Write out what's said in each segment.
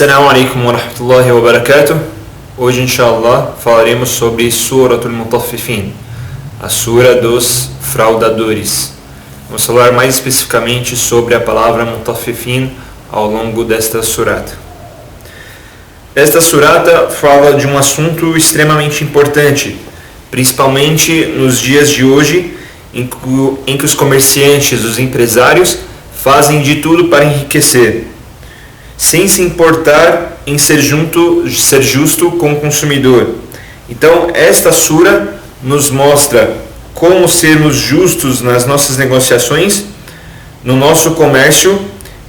Assalamu alaikum wa rahmatullahi wa barakatuh. Hoje, inshallah, falaremos sobre Suratul Mutaffifin, a Sura dos fraudadores. Vamos falar mais especificamente sobre a palavra Mutaffifin ao longo desta surata. Esta surata fala de um assunto extremamente importante, principalmente nos dias de hoje, em que os comerciantes, os empresários, fazem de tudo para enriquecer, sem se importar em ser justo com o consumidor. Então, esta sura nos mostra como sermos justos nas nossas negociações, no nosso comércio,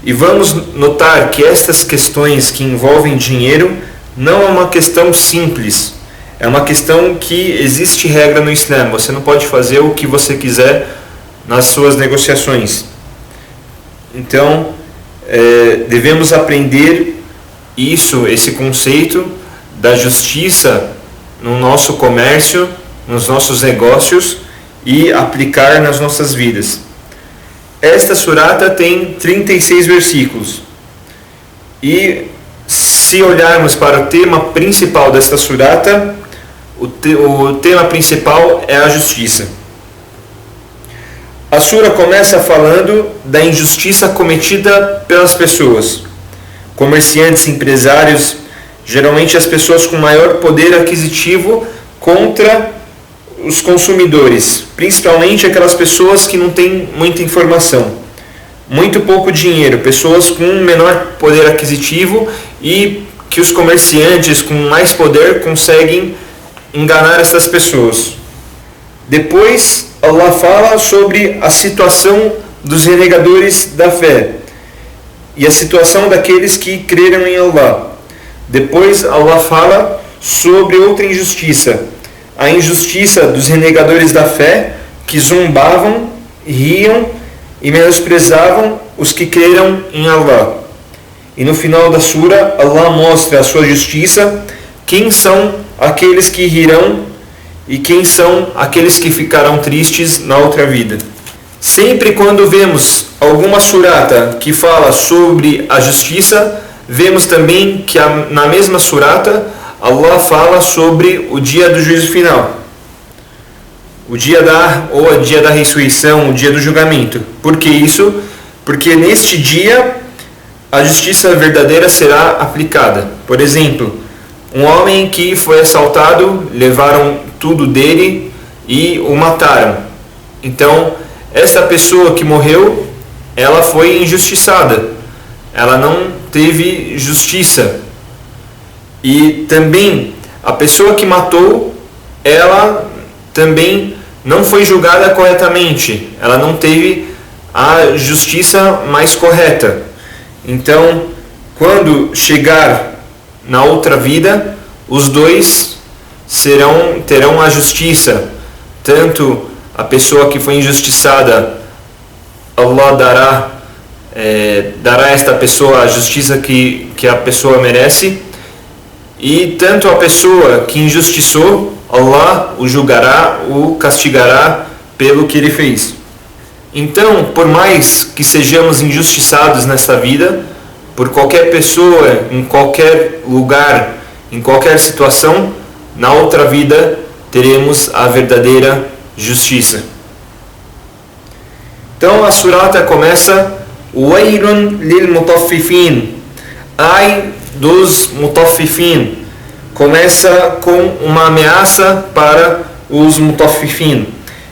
e vamos notar que estas questões que envolvem dinheiro não é uma questão simples, é uma questão que existe regra no Islã. Você não pode fazer o que você quiser nas suas negociações. Então, devemos aprender esse conceito da justiça no nosso comércio, nos nossos negócios e aplicar nas nossas vidas. Esta surata tem 36 versículos e, se olharmos para o tema principal desta surata, o tema principal é a justiça. A sura começa falando da injustiça cometida pelas pessoas, comerciantes, empresários, geralmente as pessoas com maior poder aquisitivo contra os consumidores, principalmente aquelas pessoas que não têm muita informação, muito pouco dinheiro, pessoas com menor poder aquisitivo e que os comerciantes com mais poder conseguem enganar essas pessoas. Depois, Allah fala sobre a situação dos renegadores da fé e a situação daqueles que creram em Allah. Depois, Allah fala sobre outra injustiça, a injustiça dos renegadores da fé, que zombavam, riam e menosprezavam os que creram em Allah. E no final da sura, Allah mostra a sua justiça, quem são aqueles que rirão e quem são aqueles que ficarão tristes na outra vida. Sempre quando vemos alguma surata que fala sobre a justiça, vemos também que na mesma surata Allah fala sobre o dia do juízo final, o dia da ressurreição, o dia do julgamento. Por que isso? Porque neste dia a justiça verdadeira será aplicada. Por exemplo, um homem que foi assaltado, levaram tudo dele e o mataram. Então, essa pessoa que morreu, ela foi injustiçada. Ela não teve justiça. E também, a pessoa que matou, ela também não foi julgada corretamente. Ela não teve a justiça mais correta. Então, quando chegar na outra vida, os dois terão a justiça. Tanto a pessoa que foi injustiçada, Allah dará a esta pessoa a justiça que a pessoa merece, e tanto a pessoa que injustiçou, Allah o julgará, o castigará pelo que ele fez. Então, por mais que sejamos injustiçados nesta vida, por qualquer pessoa, em qualquer lugar, em qualquer situação, na outra vida teremos a verdadeira justiça. Então a surata começa: Wailun lil mutaffifin, ai dos mutaffifin. Começa com uma ameaça para os mutaffifin.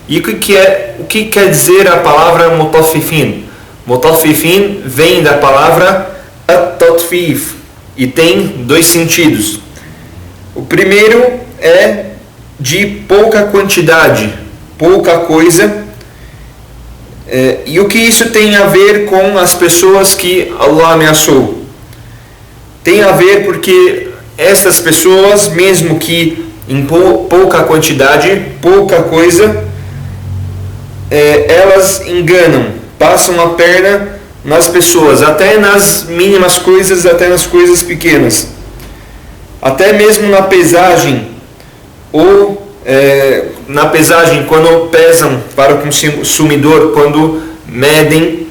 E o que quer dizer a palavra mutaffifin? Mutaffifin vem da palavra at-tatfif e tem dois sentidos. O primeiro é de pouca quantidade, pouca coisa. E o que isso tem a ver com as pessoas que Allah ameaçou? Tem a ver porque essas pessoas, mesmo que em pouca quantidade, pouca coisa, elas enganam, passam a perna nas pessoas, até nas mínimas coisas, até nas coisas pequenas. Até mesmo na pesagem, ou na pesagem, quando pesam para o consumidor, quando medem,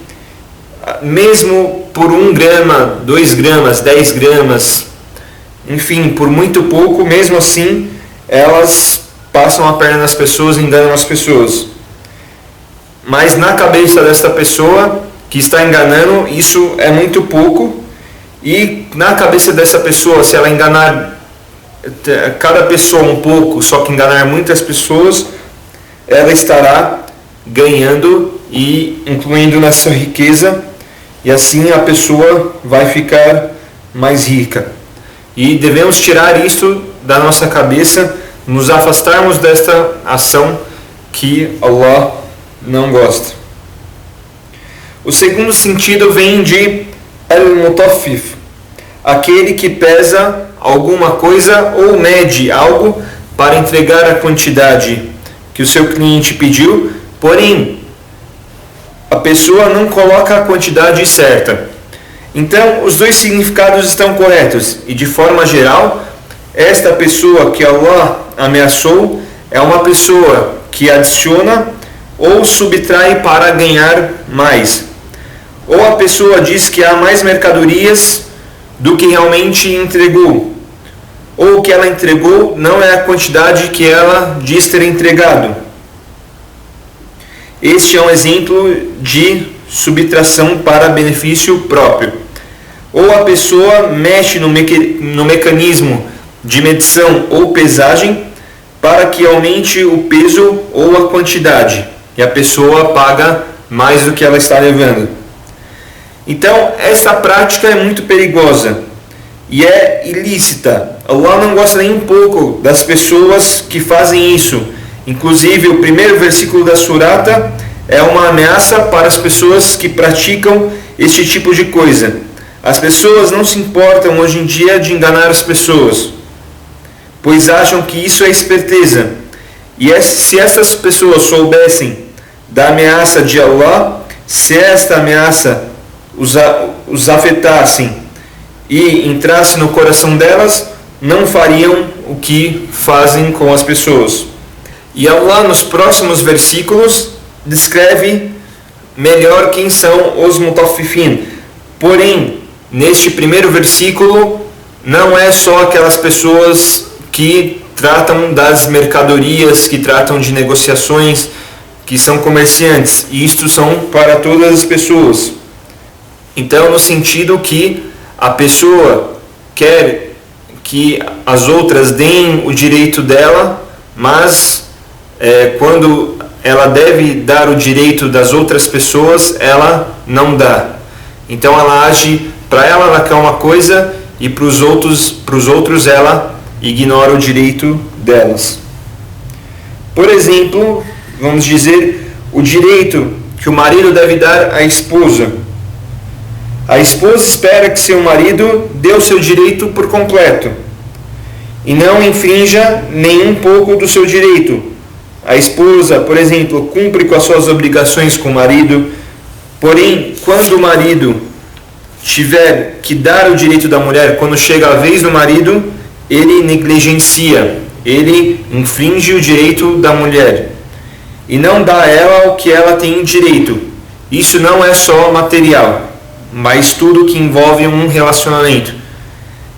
mesmo por 1 grama, 2 gramas, 10 gramas, enfim, por muito pouco, mesmo assim, elas passam a perna nas pessoas e enganam as pessoas. Mas na cabeça desta pessoa que está enganando, isso é muito pouco, e na cabeça dessa pessoa, se ela enganar cada pessoa um pouco, só que enganar muitas pessoas, ela estará ganhando e incluindo nessa riqueza, e assim a pessoa vai ficar mais rica. E devemos tirar isto da nossa cabeça, nos afastarmos desta ação que Allah não gosta. O segundo sentido vem de al-mutaffif, aquele que pesa alguma coisa ou mede algo para entregar a quantidade que o seu cliente pediu, porém a pessoa não coloca a quantidade certa. Então, os dois significados estão corretos, e de forma geral, esta pessoa que Allah ameaçou é uma pessoa que adiciona ou subtrai para ganhar mais. Ou a pessoa diz que há mais mercadorias do que realmente entregou, ou o que ela entregou não é a quantidade que ela diz ter entregado. Este é um exemplo de subtração para benefício próprio. Ou a pessoa mexe no mecanismo de medição ou pesagem para que aumente o peso ou a quantidade, e a pessoa paga mais do que ela está levando. Então, essa prática é muito perigosa e é ilícita. Allah não gosta nem um pouco das pessoas que fazem isso. Inclusive, o primeiro versículo da surata é uma ameaça para as pessoas que praticam este tipo de coisa. As pessoas não se importam hoje em dia de enganar as pessoas, pois acham que isso é esperteza. E se essas pessoas soubessem da ameaça de Allah, se esta ameaça os afetassem e entrasse no coração delas, não fariam o que fazem com as pessoas. E Allah, nos próximos versículos, descreve melhor quem são os mutaffifin. Porém, neste primeiro versículo, não é só aquelas pessoas que tratam das mercadorias, que tratam de negociações, que são comerciantes. E isto são para todas as pessoas. Então, no sentido que a pessoa quer que as outras deem o direito dela, mas quando ela deve dar o direito das outras pessoas, ela não dá. Então ela age, para ela quer uma coisa, e para os outros ela ignora o direito delas. Por exemplo, vamos dizer, o direito que o marido deve dar à esposa. A esposa espera que seu marido dê o seu direito por completo e não infrinja nem um pouco do seu direito. A esposa, por exemplo, cumpre com as suas obrigações com o marido, porém, quando o marido tiver que dar o direito da mulher, quando chega a vez do marido, ele negligencia, ele infringe o direito da mulher e não dá a ela o que ela tem direito. Isso não é só material, mas tudo que envolve um relacionamento.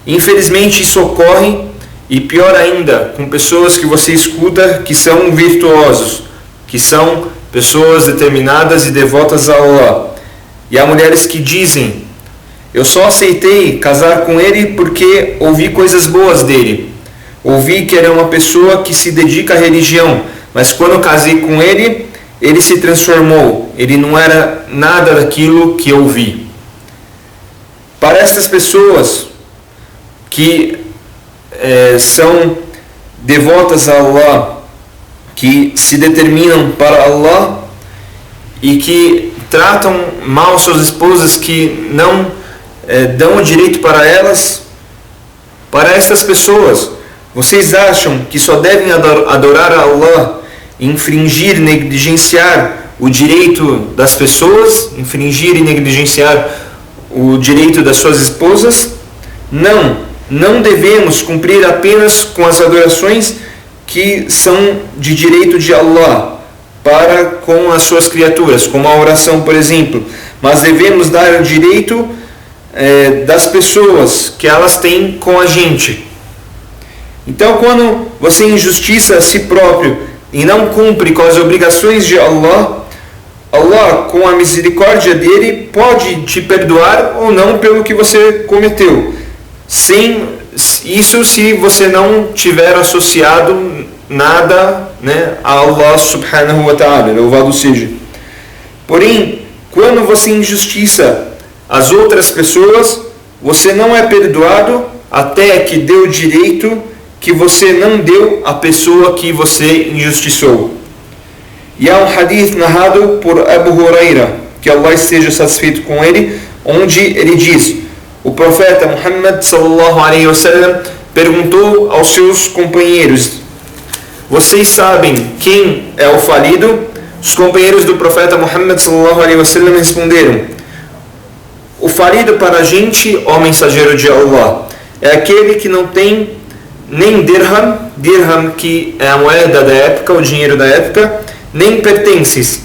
Infelizmente isso ocorre, e pior ainda, com pessoas que você escuta que são virtuosos, que são pessoas determinadas e devotas a Allah. E há mulheres que dizem: eu só aceitei casar com ele porque ouvi coisas boas dele. Ouvi que ele é uma pessoa que se dedica à religião, mas quando eu casei com ele, ele se transformou. Ele não era nada daquilo que eu vi. Para essas pessoas que são devotas a Allah, que se determinam para Allah e que tratam mal suas esposas, que não dão o direito para elas, para essas pessoas, vocês acham que só devem adorar a Allah, infringir, negligenciar o direito das pessoas, infringir e negligenciar o direito das suas esposas? Não devemos cumprir apenas com as adorações que são de direito de Allah para com as suas criaturas, como a oração, por exemplo, mas devemos dar o direito das pessoas que elas têm com a gente. Então, quando você injustiça a si próprio e não cumpre com as obrigações de Allah, Allah, com a misericórdia dele, pode te perdoar ou não pelo que você cometeu. Sem isso, se você não tiver associado nada, a Allah subhanahu wa ta'ala, louvado seja. Porém, quando você injustiça as outras pessoas, você não é perdoado até que dê o direito que você não deu à pessoa que você injustiçou. E há um hadith narrado por Abu Huraira, que Allah esteja satisfeito com ele, onde ele diz: o profeta Muhammad sallallahu alaihi wasallam perguntou aos seus companheiros: vocês sabem quem é o falido? Os companheiros do profeta Muhammad sallallahu alaihi wasallam responderam: o falido para a gente, ó mensageiro de Allah, é aquele que não tem nem dirham que é a moeda da época, o dinheiro da época, nem pertences.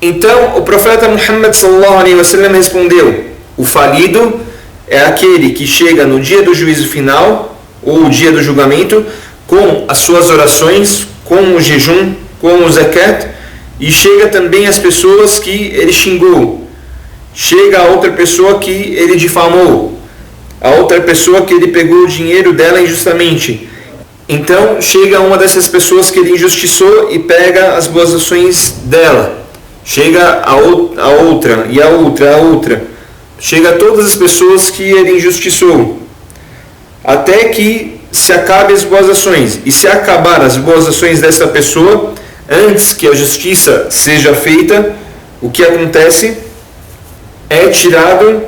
Então o profeta Muhammad sallallahu alaihi wasallam respondeu: o falido é aquele que chega no dia do juízo final, ou o dia do julgamento, com as suas orações, com o jejum, com o zakat, e chega também as pessoas que ele xingou, chega a outra pessoa que ele difamou, a outra pessoa que ele pegou o dinheiro dela injustamente. Então chega uma dessas pessoas que ele injustiçou e pega as boas ações dela. Chega a outra, e a outra. Chega a todas as pessoas que ele injustiçou. Até que se acabe as boas ações. E se acabar as boas ações dessa pessoa, antes que a justiça seja feita, o que acontece é tirado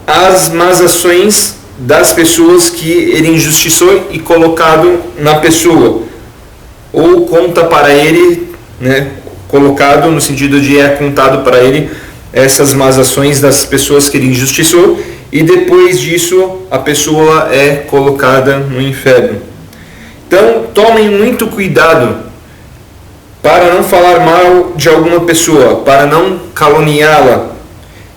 as más ações das pessoas que ele injustiçou e colocado na pessoa, ou conta para ele, colocado no sentido de é contado para ele essas más ações das pessoas que ele injustiçou, e depois disso a pessoa é colocada no inferno. Então tomem muito cuidado para não falar mal de alguma pessoa, para não caluniá-la.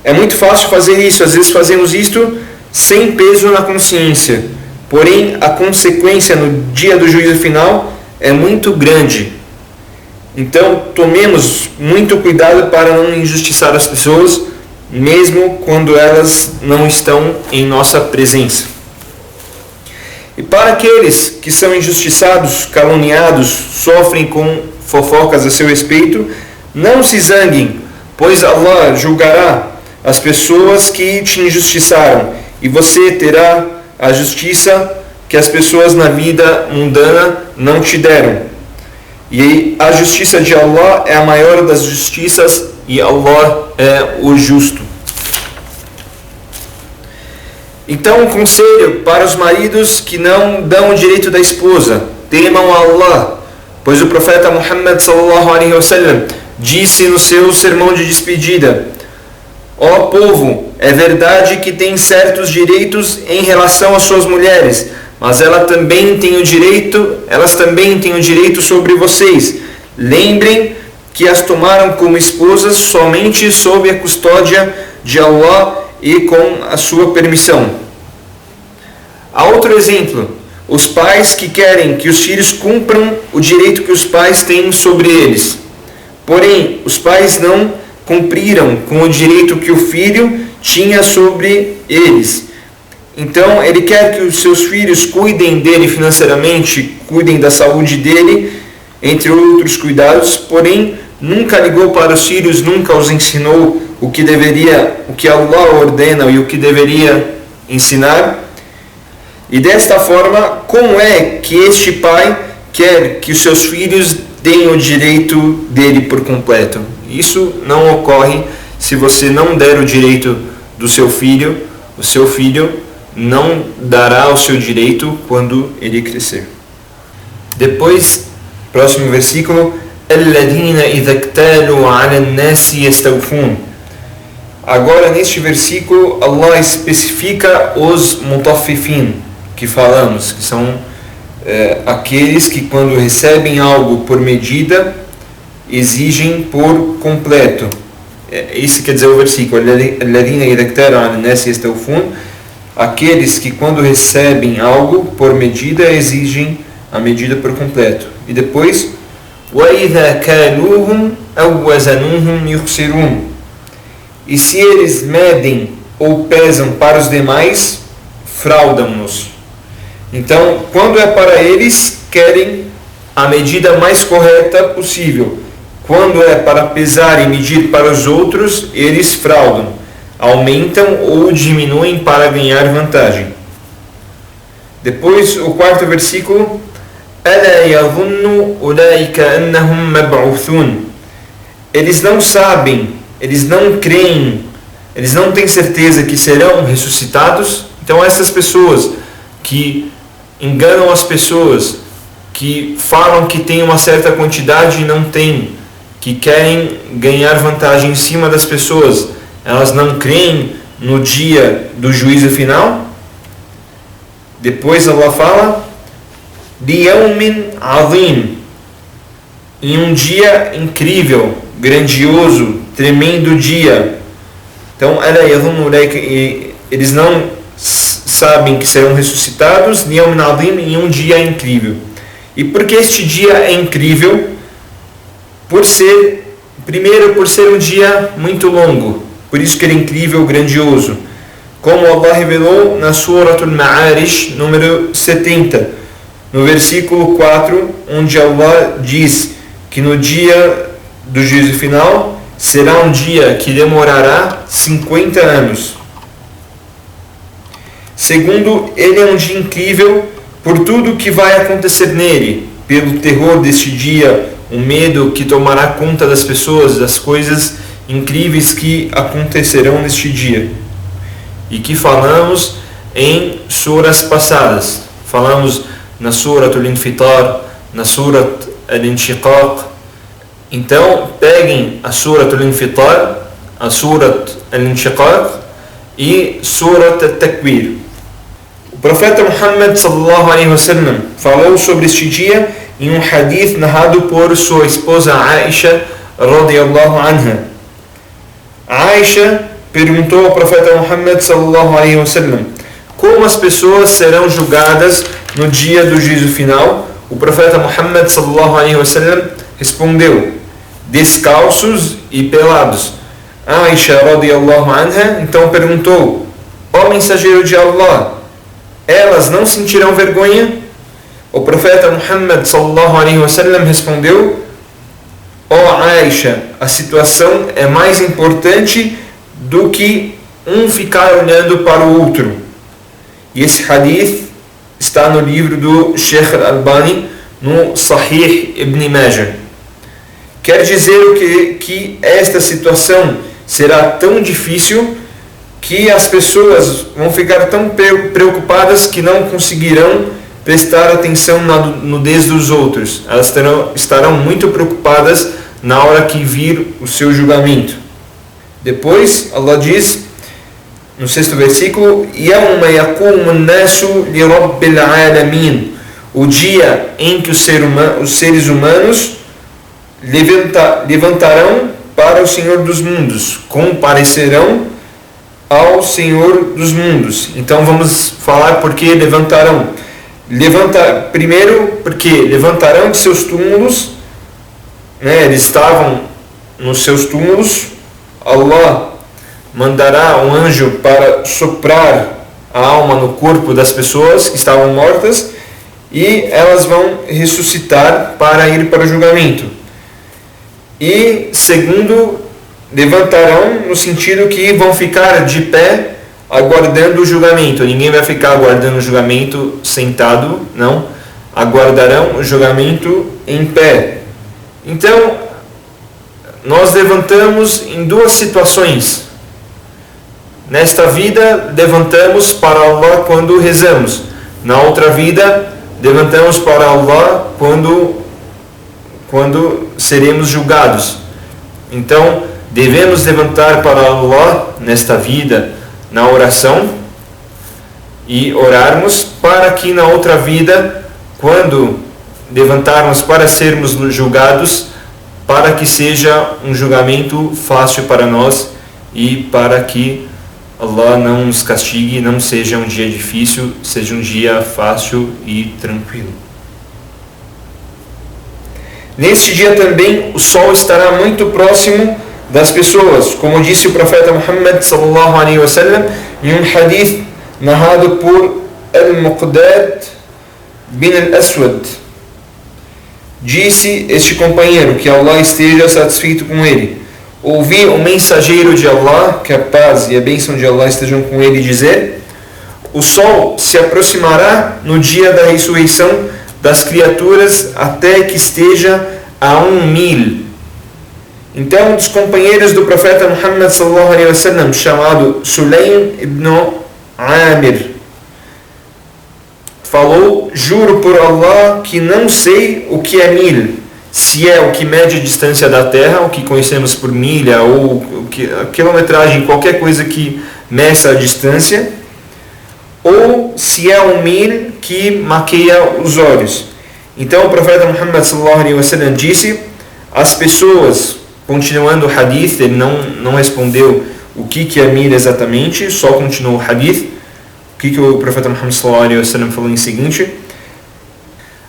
É muito fácil fazer isso, às vezes fazemos isto sem peso na consciência, porém a consequência no dia do juízo final é muito grande. Então tomemos muito cuidado para não injustiçar as pessoas, mesmo quando elas não estão em nossa presença. E para aqueles que são injustiçados, caluniados, sofrem com fofocas a seu respeito, não se zanguem, pois Allah julgará as pessoas que te injustiçaram, e você terá a justiça que as pessoas na vida mundana não te deram. E a justiça de Allah é a maior das justiças, e Allah é o justo. Então, um conselho para os maridos que não dão o direito da esposa: temam a Allah, pois o profeta Muhammad sallallahu alaihi wasallam disse no seu sermão de despedida: ó povo, é verdade que tem certos direitos em relação às suas mulheres, mas elas também têm o direito sobre vocês. Lembrem que as tomaram como esposas somente sob a custódia de Allah e com a sua permissão. Há outro exemplo: os pais que querem que os filhos cumpram o direito que os pais têm sobre eles. Porém, os pais não cumpriram com o direito que o filho tinha sobre eles. Então, ele quer que os seus filhos cuidem dele financeiramente, cuidem da saúde dele, entre outros cuidados, porém, nunca ligou para os filhos, nunca os ensinou o que Allah ordena e o que deveria ensinar. E desta forma, como é que este pai quer que os seus filhos deem o direito dele por completo? Isso não ocorre se você não der o direito do seu filho. O seu filho não dará o seu direito quando ele crescer. Depois, próximo versículo: الَّذِينَ إِذَا اكْتَالُوا عَلَى النَّاسِ يَسْتَوْفُونَ. Agora, neste versículo, Allah especifica os mutaffifin, que falamos, que são aqueles que, quando recebem algo por medida, exigem por completo. Isso quer dizer o versículo, الذين إذا اكتالوا على الناس يستوفون, aqueles que quando recebem algo por medida exigem a medida por completo. E depois, وَإِذَا كَالُوهُمْ أَوْ وَزَنُوهُمْ يُخْسِرُونَ, e se eles medem ou pesam para os demais, fraudam-nos. Então, quando é para eles, querem a medida mais correta possível. Quando é para pesar e medir para os outros, eles fraudam, aumentam ou diminuem para ganhar vantagem. Depois, o quarto versículo, أَلَا يَظُنُّ أُولَٰئِكَ أَنَّهُمْ مَبْعُوثُونَ, eles não sabem, eles não creem, eles não têm certeza que serão ressuscitados. Então essas pessoas que enganam as pessoas, que falam que tem uma certa quantidade e não tem, que querem ganhar vantagem em cima das pessoas, elas não creem no dia do juízo final. Depois Allah fala, لِيَوْمٍ عَظِيمٍ, em um dia incrível, grandioso, tremendo dia. Então, eles não sabem que serão ressuscitados em um dia incrível. E por que este dia é incrível? Primeiro, por ser um dia muito longo. Por isso que ele é incrível, grandioso. Como Allah revelou na Surat Al-Ma'arij, número 70, no versículo 4, onde Allah diz que no dia do juízo final será um dia que demorará 50 anos. Segundo, ele é um dia incrível por tudo que vai acontecer nele, pelo terror deste dia, o medo que tomará conta das pessoas, das coisas incríveis que acontecerão neste dia. E que falamos em suras passadas. Falamos na Surat Al-Infitar, na Surat Al-Inshiqaq. Então, peguem a Surat Al-Infitar, a Surat Al-Inshiqaq e Surat Al-Takwir. O profeta Muhammad sallallahu alaihi wasallam falou sobre este dia em um hadith narrado por sua esposa Aisha radiyallahu anha. Aisha perguntou ao profeta Muhammad sallallahu alaihi wasallam como as pessoas serão julgadas no dia do juízo final. O profeta Muhammad sallallahu alaihi wasallam respondeu, descalços e pelados. Aisha radiyallahu anha então perguntou, ó mensageiro de Allah, elas não sentirão vergonha? O profeta Muhammad sallallahu alaihi wasallam respondeu, ó Aisha, a situação é mais importante do que um ficar olhando para o outro. E esse hadith está no livro do Sheikh Al-Albani, no Sahih Ibn Majah. Quer dizer que esta situação será tão difícil que as pessoas vão ficar tão preocupadas que não conseguirão prestar atenção na nudez dos outros. Elas estarão muito preocupadas na hora que vir o seu julgamento. Depois, Allah diz, no sexto versículo, يَوْمَ يَقُومُ النَّاسُ لِرَبِّ الْعَالَمِينَ, o dia em que os seres humanos levantarão para o Senhor dos mundos, comparecerão ao Senhor dos mundos. Então vamos falar por que levantarão. Primeiro, porque levantarão de seus túmulos, eles estavam nos seus túmulos, Allah mandará um anjo para soprar a alma no corpo das pessoas que estavam mortas e elas vão ressuscitar para ir para o julgamento. E segundo, levantarão no sentido que vão ficar de pé aguardando o julgamento. Ninguém vai ficar aguardando o julgamento sentado, não. Aguardarão o julgamento em pé. Então, nós levantamos em duas situações. Nesta vida, levantamos para Allah quando rezamos. Na outra vida, levantamos para Allah quando seremos julgados. Então, devemos levantar para Allah nesta vida, na oração, e orarmos para que na outra vida, quando levantarmos para sermos julgados, para que seja um julgamento fácil para nós e para que Allah não nos castigue, não seja um dia difícil, seja um dia fácil e tranquilo. Neste dia também o sol estará muito próximo das pessoas, como disse o profeta Muhammad sallallahu alaihi wasallam em um hadith narrado por Al-Muqdad bin Al-Aswad. Disse este companheiro, que Allah esteja satisfeito com ele: ouvi o mensageiro de Allah, que a paz e a bênção de Allah estejam com ele, dizer: o sol se aproximará no dia da ressurreição das criaturas até que esteja a 1.000. Então, um dos companheiros do profeta Muhammad sallallahu alaihi wasallam, chamado Sulaym ibn Amir, falou: juro por Allah que não sei o que é 1.000, se é o que mede a distância da Terra, o que conhecemos por milha, ou a quilometragem, qualquer coisa que meça a distância, ou se é 1.000 que maqueia os olhos. Então o profeta Muhammad sallallahu alaihi wasallam disse: as pessoas, continuando o hadith, ele não respondeu o que é 1.000 exatamente, só continuou o hadith. O que o profeta Muhammad sallallahu alaihi wasallam falou em seguinte: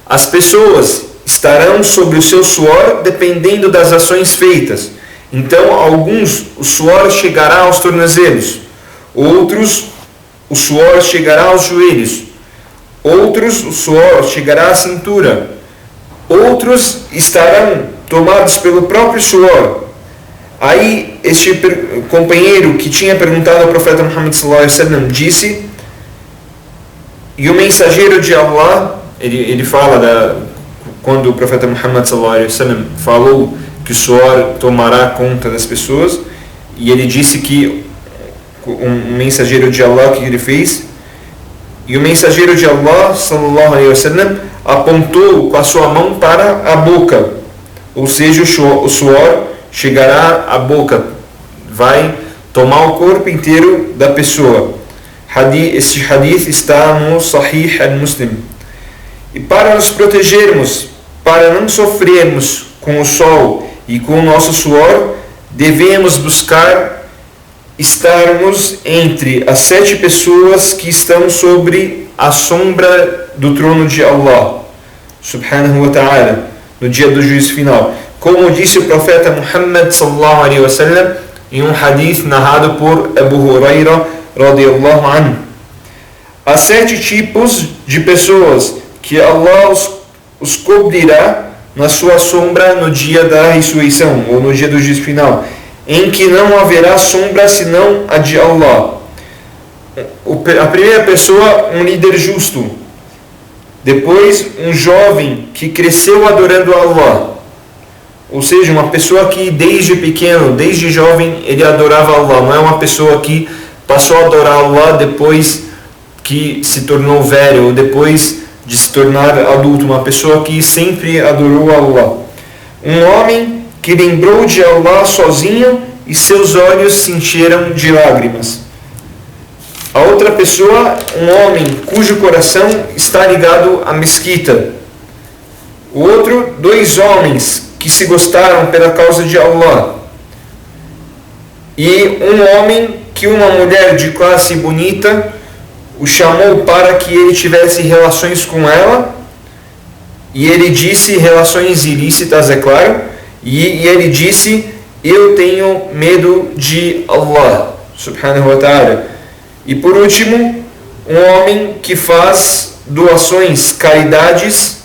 as pessoas estarão sobre o seu suor dependendo das ações feitas. Então, alguns o suor chegará aos tornozelos, outros o suor chegará aos joelhos, outros o suor chegará à cintura, outros estarão tomados pelo próprio suor. Aí este companheiro que tinha perguntado ao profeta Muhammad sallallahu alaihi wasallam disse: e o mensageiro de Allah, ele fala quando o profeta Muhammad sallallahu alaihi wasallam falou que o suor tomará conta das pessoas, e ele disse que um mensageiro de Allah, que ele fez? E o mensageiro de Allah sallallahu alaihi wasallam apontou com a sua mão para a boca, ou seja, o suor chegará à boca, vai tomar o corpo inteiro da pessoa. Este hadith está no Sahih al-Muslim. E para nos protegermos, para não sofrermos com o sol e com o nosso suor, devemos buscar estarmos entre as 7 pessoas que estão sobre a sombra do trono de Allah subhanahu wa ta'ala, no dia do juízo final, como disse o profeta Muhammad sallallahu alaihi wasallam em um hadith narrado por Abu Huraira radiyallahu anhu. Há 7 tipos de pessoas que Allah os cobrirá na sua sombra no dia da ressurreição, ou no dia do juízo final, em que não haverá sombra senão a de Allah. A primeira pessoa, um líder justo. Depois, um jovem que cresceu adorando Allah, ou seja, uma pessoa que desde pequeno, desde jovem, ele adorava Allah. Não é uma pessoa que passou a adorar Allah depois que se tornou velho, ou depois de se tornar adulto. Uma pessoa que sempre adorou Allah. Um homem que lembrou de Allah sozinho e seus olhos se encheram de lágrimas. A outra pessoa, um homem cujo coração está ligado à mesquita. O outro, 2 homens que se gostaram pela causa de Allah. E um homem que uma mulher de classe bonita o chamou para que ele tivesse relações com ela, e ele disse, relações ilícitas, é claro, e ele disse: eu tenho medo de Allah subhanahu wa ta'ala. E por último, um homem que faz doações, caridades,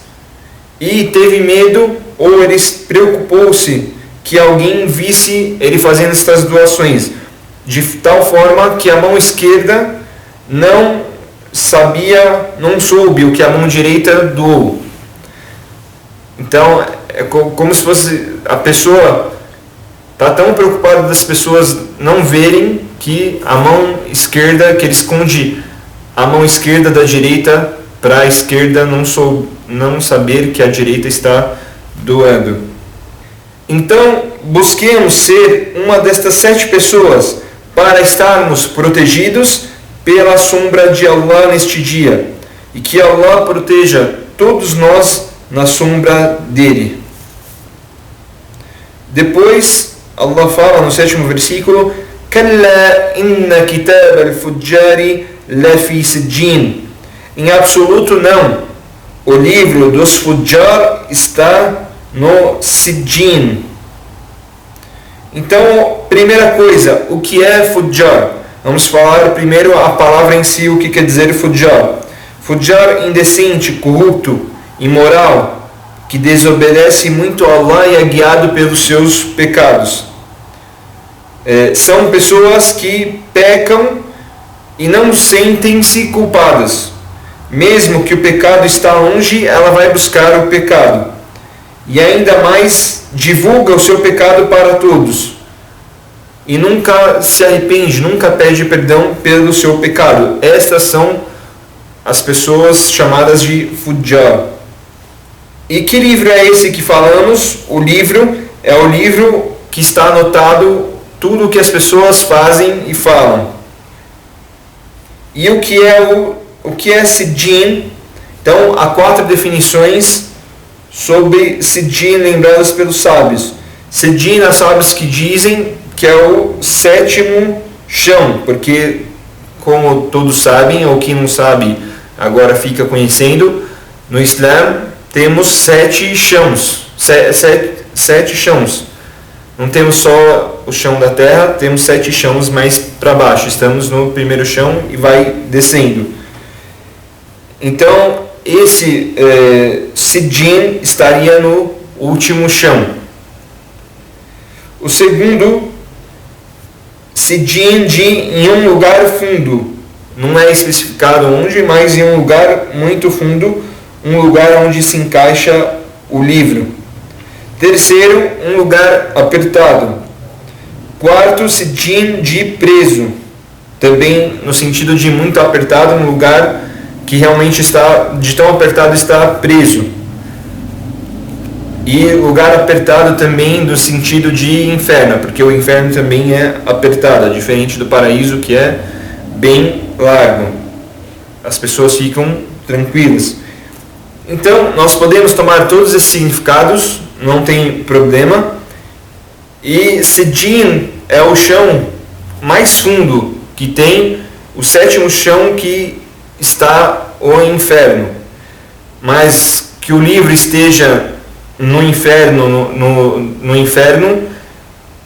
e teve medo, ou ele preocupou-se que alguém visse ele fazendo estas doações, de tal forma que a mão esquerda não soube o que a mão direita doou. Então é como se fosse a pessoa está tão preocupada das pessoas não verem que a mão esquerda, que ele esconde a mão esquerda da direita para a esquerda não saber que a direita está doando. Então busquemos ser uma destas 7 pessoas para estarmos protegidos pela sombra de Allah neste dia, e que Allah proteja todos nós na sombra dele. Depois Allah fala no 7º versículo: Kalla inna kitab al-fujjari lafi sijjin. Em absoluto não. O livro dos fujjar está no sijjin. Então, primeira coisa, o que é fujjar? Vamos falar primeiro a palavra em si, o que quer dizer fujjar. Fujjar, indecente, corrupto, imoral, que desobedece muito a Allah e é guiado pelos seus pecados. São pessoas que pecam e não sentem-se culpadas. Mesmo que o pecado está longe, ela vai buscar o pecado. E ainda mais divulga o seu pecado para todos. E nunca se arrepende, nunca pede perdão pelo seu pecado. Estas são as pessoas chamadas de fujjar. E que livro é esse que falamos? O livro é o livro que está anotado tudo o que as pessoas fazem e falam. E o que é sijjin? Então, há 4 definições sobre sijjin lembradas pelos sábios. Sijjin, há sábios que dizem que é o 7º chão, porque, como todos sabem, ou quem não sabe agora fica conhecendo, no Islã temos 7 chãos. 7 chãos. Não temos só o chão da terra, temos 7 chãos mais para baixo. Estamos no primeiro chão e vai descendo. Então, esse sijjin estaria no último chão. O segundo, sijjin em um lugar fundo. Não é especificado onde, mas em um lugar muito fundo, um lugar onde se encaixa o livro. Terceiro, um lugar apertado. Quarto, sijjin de preso. Também no sentido de muito apertado, um lugar que realmente está, de tão apertado, está preso. E lugar apertado também do sentido de inferno, porque o inferno também é apertado, diferente do paraíso, que é bem largo. As pessoas ficam tranquilas. Então, nós podemos tomar todos esses significados, não tem problema. E sijjin é o chão mais fundo que tem, o 7º chão que está o inferno. Mas que o livro esteja no inferno, no inferno,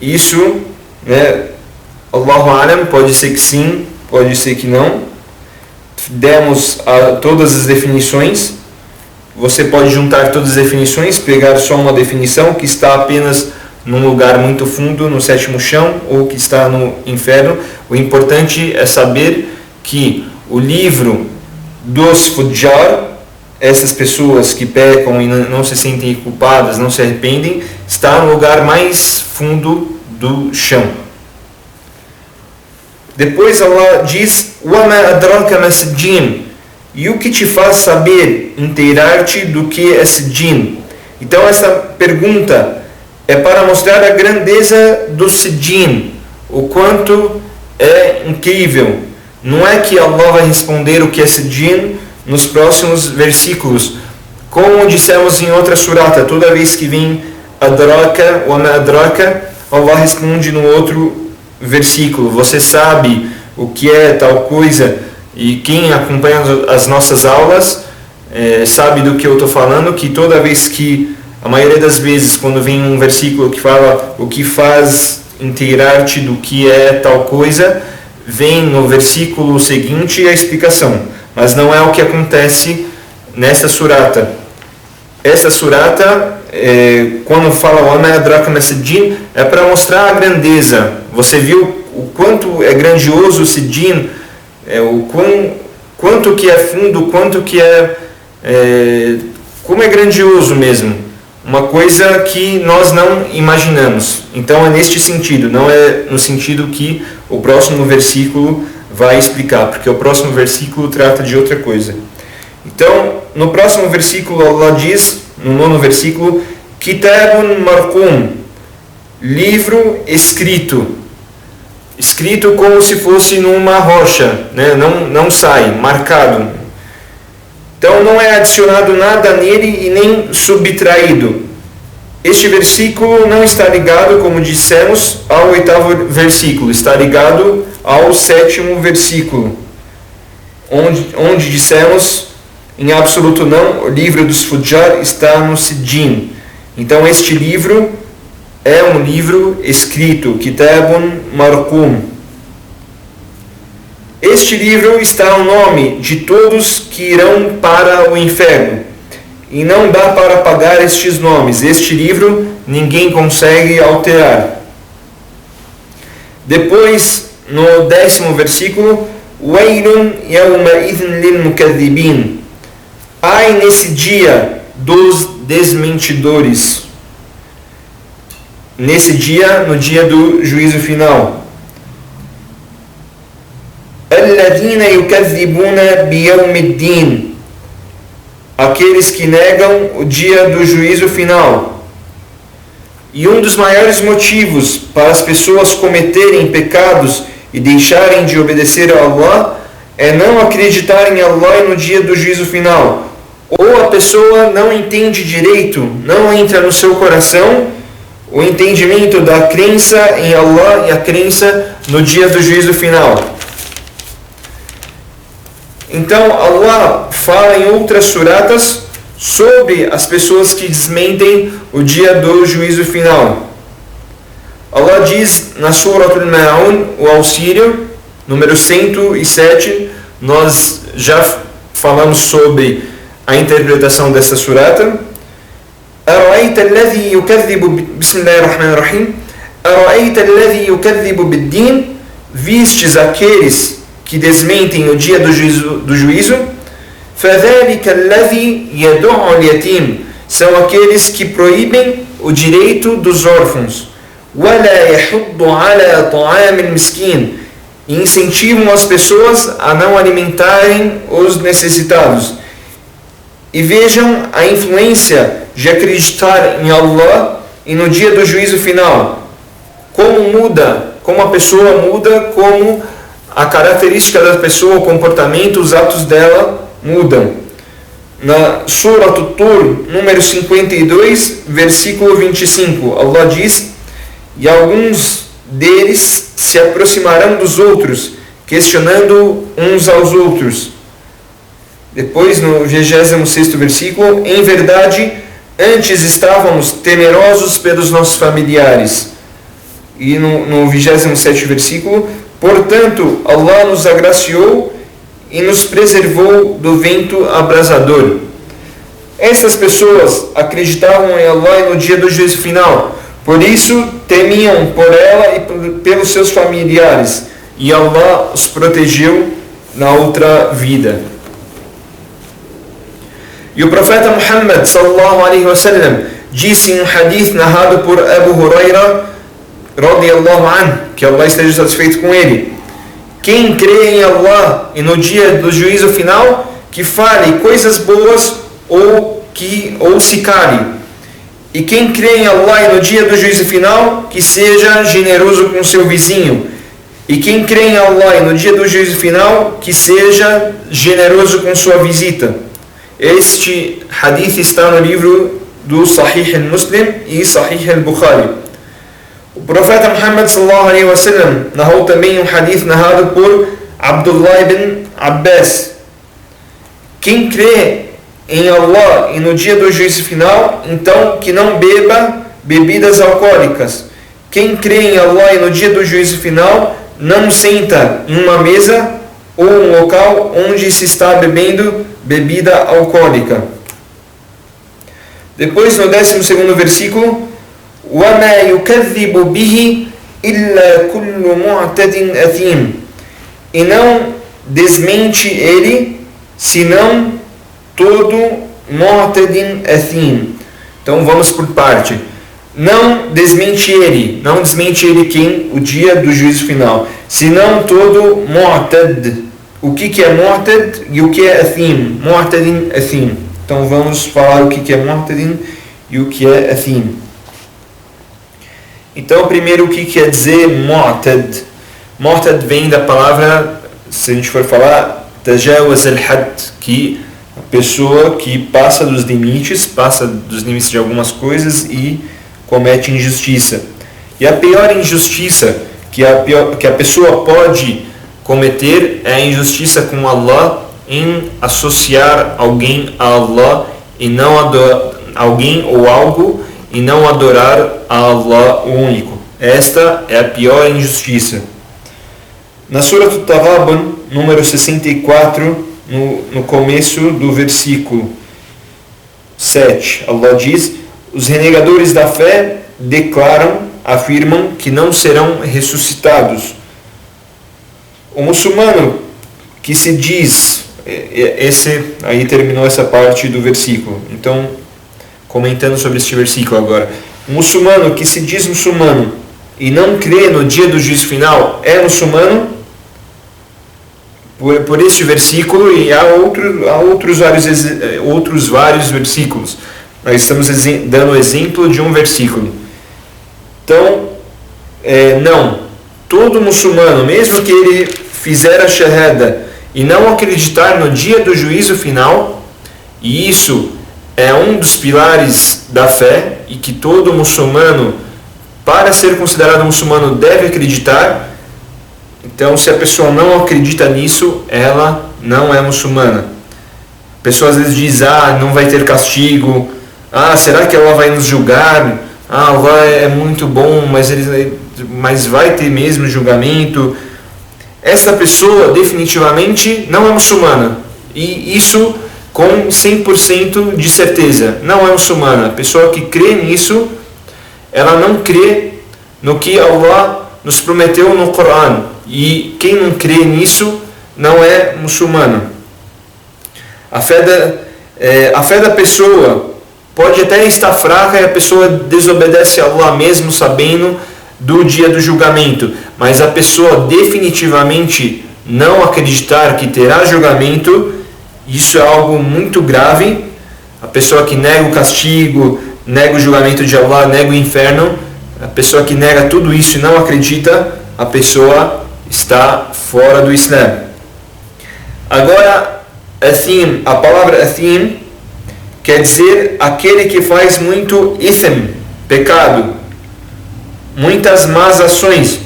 isso, Allahu Alam, pode ser que sim, pode ser que não. Demos todas as definições. Você pode juntar todas as definições, pegar só uma definição que está apenas num lugar muito fundo, no 7º chão, ou que está no inferno. O importante é saber que o livro dos fujjar, essas pessoas que pecam e não se sentem culpadas, não se arrependem, está no lugar mais fundo do chão. Depois Allah diz: وَمَا أَدْرَاكَ مَا سِجِّينٌ. E o que te faz saber, inteirar-te do que é sijjin? Então essa pergunta é para mostrar a grandeza do sijjin, o quanto é incrível. Não é que Allah vai responder o que é sijjin nos próximos versículos. Como dissemos em outra surata, toda vez que vem adraka, wa ma adraka, Allah responde no outro versículo: você sabe o que é tal coisa? E quem acompanha as nossas aulas sabe do que eu estou falando, que toda vez que, a maioria das vezes, quando vem um versículo que fala o que faz inteirar-te do que é tal coisa, vem no versículo seguinte a explicação. Mas não é o que acontece nessa surata. Essa surata, quando fala o Ama Adraka Masjid, é para mostrar a grandeza. Você viu o quanto é grandioso o Sijjin, o quanto que é fundo, quanto que como é grandioso mesmo. Uma coisa que nós não imaginamos. Então é neste sentido, não é no sentido que o próximo versículo vai explicar, porque o próximo versículo trata de outra coisa. Então, no próximo versículo, Allah diz, no 9º versículo: Kitabun marqum, livro escrito. Escrito como se fosse numa rocha, né? Não sai, marcado. Então não é adicionado nada nele e nem subtraído. Este versículo não está ligado, como dissemos, ao 8º versículo, está ligado ao 7º versículo, onde dissemos, em absoluto não, o livro dos Fujjar está no Sijjin. Então este livro é um livro escrito, Kitabun Marqum. Este livro está ao nome de todos que irão para o inferno. E não dá para apagar estes nomes. Este livro ninguém consegue alterar. Depois, no 10º versículo, Wailun yawma idhin lil mukadhibin. Ai nesse dia dos desmentidores. Nesse dia, no dia do juízo final. Alladhina yukadhibuna biyawmiddin. Aqueles que negam o dia do juízo final. E um dos maiores motivos para as pessoas cometerem pecados e deixarem de obedecer a Allah é não acreditar em Allah e no dia do juízo final. Ou a pessoa não entende direito, não entra no seu coração o entendimento da crença em Allah e a crença no dia do juízo final. Então Allah fala em outras suratas sobre as pessoas que desmentem o dia do juízo final. Allah diz na Surat Al-Ma'un, o auxílio, número 107, nós já falamos sobre a interpretação dessa surata. أَرَأَيْتَ الَّذِي يُكَذِّبُ بِسْمِ اللَّهِ الرَّحْمَنِ الرَّحِيمِ أَرَأَيْتَ الَّذِي يُكَذِّبُ بِالدِّينِ. Vistes aqueles que desmentem o dia do juízo, فَذَلِكَ الَّذِي يَدُعُّ الْيَتِيمِ. São aqueles que proíbem o direito dos órfãos. وَلَا يَحُضُّ عَلَى طَعَامِ الْمِسْكِينِ. E incentivam as pessoas a não alimentarem os necessitados. E vejam a influência de acreditar em Allah e no dia do juízo final. Como a pessoa muda, como a característica da pessoa, o comportamento, os atos dela mudam. Na Surat Tur, número 52, versículo 25, Allah diz: e alguns deles se aproximarão dos outros, questionando uns aos outros. Depois, no 26º versículo, em verdade, antes estávamos temerosos pelos nossos familiares. E no 27º versículo, portanto, Allah nos agraciou e nos preservou do vento abrasador. Essas pessoas acreditavam em Allah e no dia do juízo final. Por isso, temiam por ela e pelos seus familiares. E Allah os protegeu na outra vida. E o profeta Muhammad sallallahu alaihi wasallam disse em um hadith narrado por Abu Huraira radiyallahu anhu, que Allah esteja satisfeito com ele: quem crê em Allah e no dia do juízo final, que fale coisas boas ou se cale. E quem crê em Allah e no dia do juízo final, que seja generoso com seu vizinho. E quem crê em Allah e no dia do juízo final, que seja generoso com sua visita. Este hadith está no livro do Sahih al-Muslim e Sahih al-Bukhari. O profeta Muhammad sallallahu alaihi wasallam narrou também um hadith narrado por Abdullah ibn Abbas: quem crê em Allah e no dia do juízo final, então que não beba bebidas alcoólicas. Quem crê em Allah e no dia do juízo final, não senta em uma mesa ou um local onde se está bebendo bebida alcoólica. Depois, no 12º versículo, وَمَا يُكَذِّبُ بِهِ إِلَّا كُلُّ مُعْتَدٍ أَثِيمٍ. E não desmente ele, senão todo mu'tadin athim. Então vamos por parte. Não desmente ele quem? O dia do juízo final. Senão todo mu'tad. O que é mu'tad e o que é athim? Mu'tadin athim. Então vamos falar o que é mu'tadin e o que é athim. Então primeiro o que quer dizer mu'tad? Mu'tad vem da palavra, se a gente for falar, tajawaz al-had, que a pessoa que passa dos limites de algumas coisas e comete injustiça. E a pior injustiça que a pessoa pode cometer é a injustiça com Allah, em associar alguém a Allah e não alguém ou algo e não adorar a Allah o único. Esta é a pior injustiça. Na Surah At-Taghabun, número 64, no começo do versículo 7, Allah diz: os renegadores da fé afirmam que não serão ressuscitados. O muçulmano que se diz, aí terminou essa parte do versículo, então comentando sobre este versículo agora, o muçulmano que se diz muçulmano e não crê no dia do juízo final é muçulmano? Por este versículo, e há outros vários versículos. Nós estamos dando exemplo de um versículo. Então, não. Todo muçulmano, mesmo que ele fizer a shahada e não acreditar no dia do juízo final, e isso é um dos pilares da fé, e que todo muçulmano, para ser considerado muçulmano, deve acreditar. Então, se a pessoa não acredita nisso, ela não é muçulmana. A pessoa às vezes diz: não vai ter castigo, será que Allah vai nos julgar? Allah é muito bom, mas vai ter mesmo julgamento. Essa pessoa definitivamente não é muçulmana, e isso com 100% de certeza, não é muçulmana. A pessoa que crê nisso, ela não crê no que Allah nos prometeu no Coran, e quem não crê nisso não é muçulmano. A fé da pessoa pode até estar fraca e a pessoa desobedece a Allah mesmo sabendo do dia do julgamento, mas a pessoa definitivamente não acreditar que terá julgamento, isso é algo muito grave. A pessoa que nega o castigo, nega o julgamento de Allah, nega o inferno, a pessoa que nega tudo isso e não acredita, a pessoa está fora do Islã. Agora, athim, a palavra athim quer dizer aquele que faz muito ithm, pecado, muitas más ações.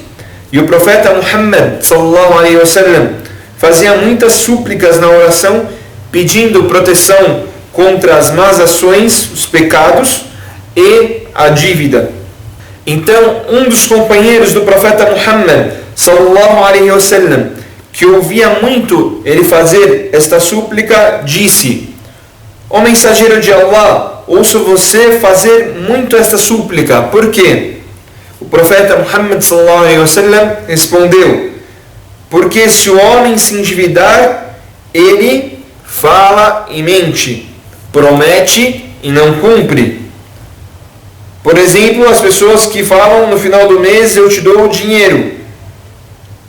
E o profeta Muhammad sallallahu alaihi wasallam fazia muitas súplicas na oração, pedindo proteção contra as más ações, os pecados e a dívida. Então, um dos companheiros do profeta Muhammad sallallahu alaihi wasallam, que ouvia muito ele fazer esta súplica, disse: ó mensageiro de Allah, ouço você fazer muito esta súplica. Por quê? O profeta Muhammad sallallahu alaihi wasallam respondeu: porque se o homem se endividar, ele fala e mente, promete e não cumpre. Por exemplo, as pessoas que falam no final do mês: eu te dou o dinheiro,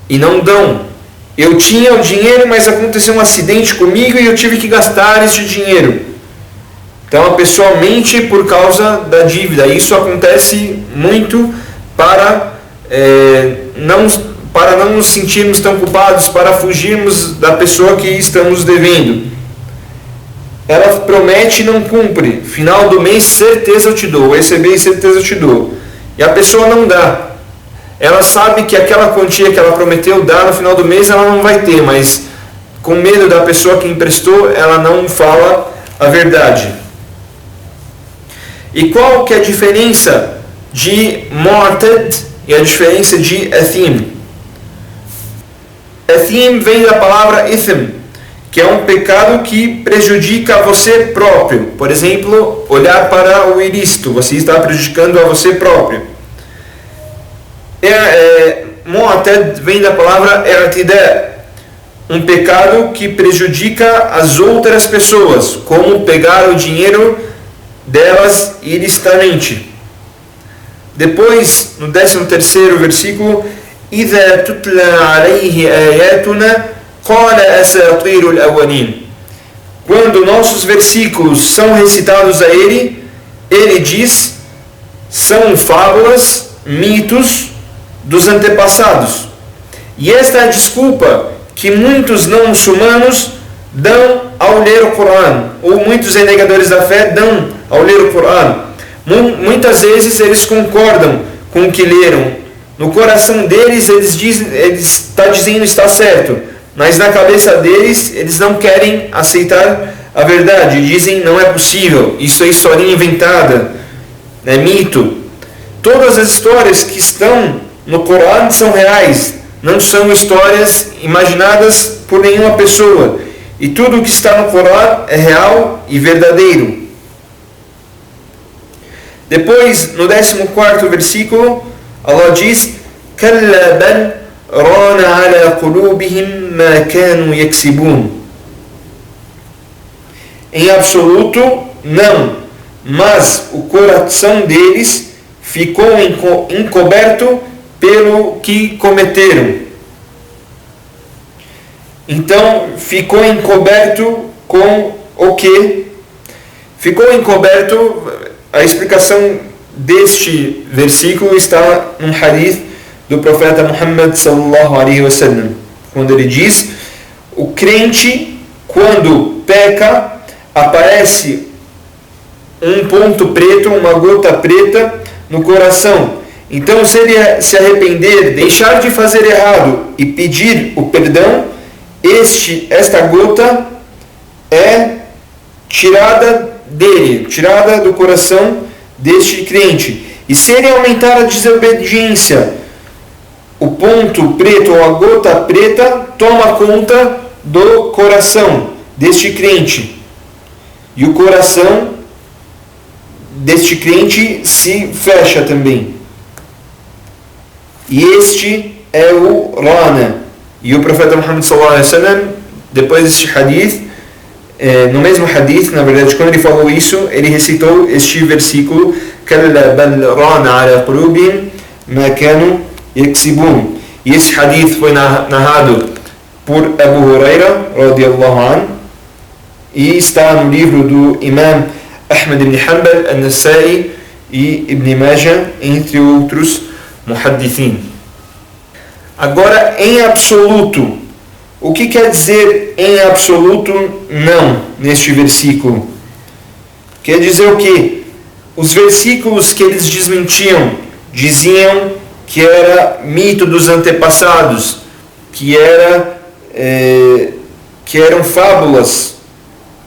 e não dão. Eu tinha o dinheiro, mas aconteceu um acidente comigo e eu tive que gastar este dinheiro. Então a pessoa mente por causa da dívida. Isso acontece muito para não nos sentirmos tão culpados, para fugirmos da pessoa que estamos devendo. Ela promete e não cumpre. Final do mês, certeza eu te dou. Eu recebi, certeza eu te dou. E a pessoa não dá. Ela sabe que aquela quantia que ela prometeu dar no final do mês, ela não vai ter, mas com medo da pessoa que emprestou, ela não fala a verdade. E qual que é a diferença de mu'tad e a diferença de athim? Athim vem da palavra ithm, que é um pecado que prejudica você próprio. Por exemplo, olhar para o ilícito, você está prejudicando a você próprio. Mu'tad vem da palavra i'tida, um pecado que prejudica as outras pessoas, como pegar o dinheiro delas ilicitamente. Depois, no 13º versículo, إِذَا تُتْلَى عَلَيْهِ آيَاتُنَا قَالَ أَسَاطِيرُ الْأَوَّلِينَ. Quando nossos versículos são recitados a ele, ele diz: são fábulas, mitos dos antepassados. E esta é a desculpa que muitos não muçulmanos dão ao ler o Coran, ou muitos renegadores da fé dão ao ler o Coran, Muitas vezes eles concordam com o que leram. No coração deles, eles está dizendo está certo, mas na cabeça deles, eles não querem aceitar a verdade. Dizem não é possível, isso é historinha inventada, é mito. Todas as histórias que estão no Corão são reais, não são histórias imaginadas por nenhuma pessoa. E tudo o que está no Corão é real e verdadeiro. Depois, no 14º versículo, Allah diz: "Kalla bal rana ala qulubihim ma kanu yaksibun." Em absoluto, não, mas o coração deles ficou encoberto pelo que cometeram. Então, ficou encoberto com o que? Ficou encoberto, a explicação deste versículo está num hadith do profeta Muhammad sallallahu alaihi wasallam, quando ele diz: o crente, quando peca, aparece um ponto preto, uma gota preta no coração. Então, se ele se arrepender, deixar de fazer errado e pedir o perdão, esta gota é tirada dele, tirada do coração deste crente. E se ele aumentar a desobediência, o ponto preto ou a gota preta toma conta do coração deste crente. E o coração deste crente se fecha também. E este é o Rana. E o profeta Muhammad sallallahu alaihi wasallam, depois deste hadith, no mesmo hadith, na verdade, quando ele falou isso, ele recitou este versículo: "Kalla bal rana ala qulubihim ma kanu yaksibun." E esse hadith foi narrado por Abu Huraira radiyallahu anhu e está no livro do Imam Ahmad ibn Hanbal, An-Nasa'i e Ibn Majah, entre outros muhaddithin. Agora, em absoluto, o que quer dizer em absoluto não neste versículo? Quer dizer o quê? Os versículos que eles desmentiam diziam que era mito dos antepassados, que eram fábulas.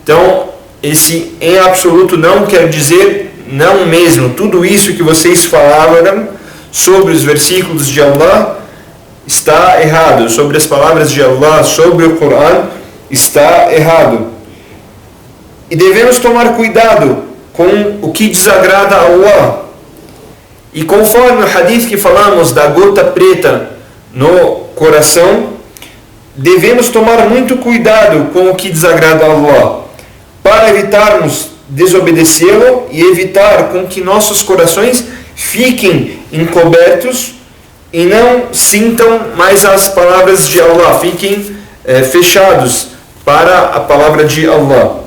Então, esse em absoluto não quer dizer não mesmo. Tudo isso que vocês falaram sobre os versículos de Allah está errado. Sobre as palavras de Allah, sobre o Corão, está errado. E devemos tomar cuidado com o que desagrada a Allah. E conforme o hadith que falamos da gota preta no coração, devemos tomar muito cuidado com o que desagrada a Allah, para evitarmos desobedecê-lo e evitar com que nossos corações fiquem encobertos e não sintam mais as palavras de Allah, fiquem fechados para a palavra de Allah.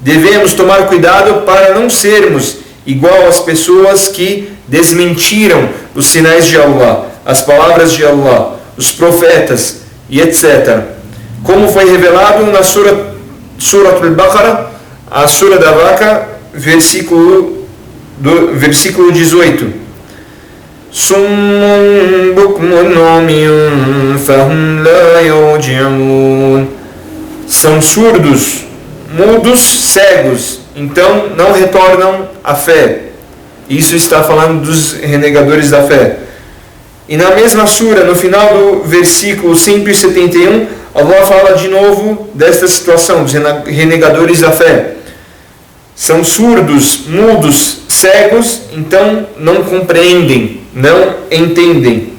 Devemos tomar cuidado para não sermos igual às pessoas que desmentiram os sinais de Allah, as palavras de Allah, os profetas e etc. Como foi revelado na Surah Al-Baqarah, a Surah da Vaca, versículo 18. Summun bukmun umyun fahum la yarji'un. São surdos, mudos, cegos, então não retornam à fé. Isso está falando dos renegadores da fé. E na mesma sura, no final do versículo 171, Allah fala de novo desta situação, dos renegadores da fé. São surdos, mudos, cegos, então não compreendem, não entendem.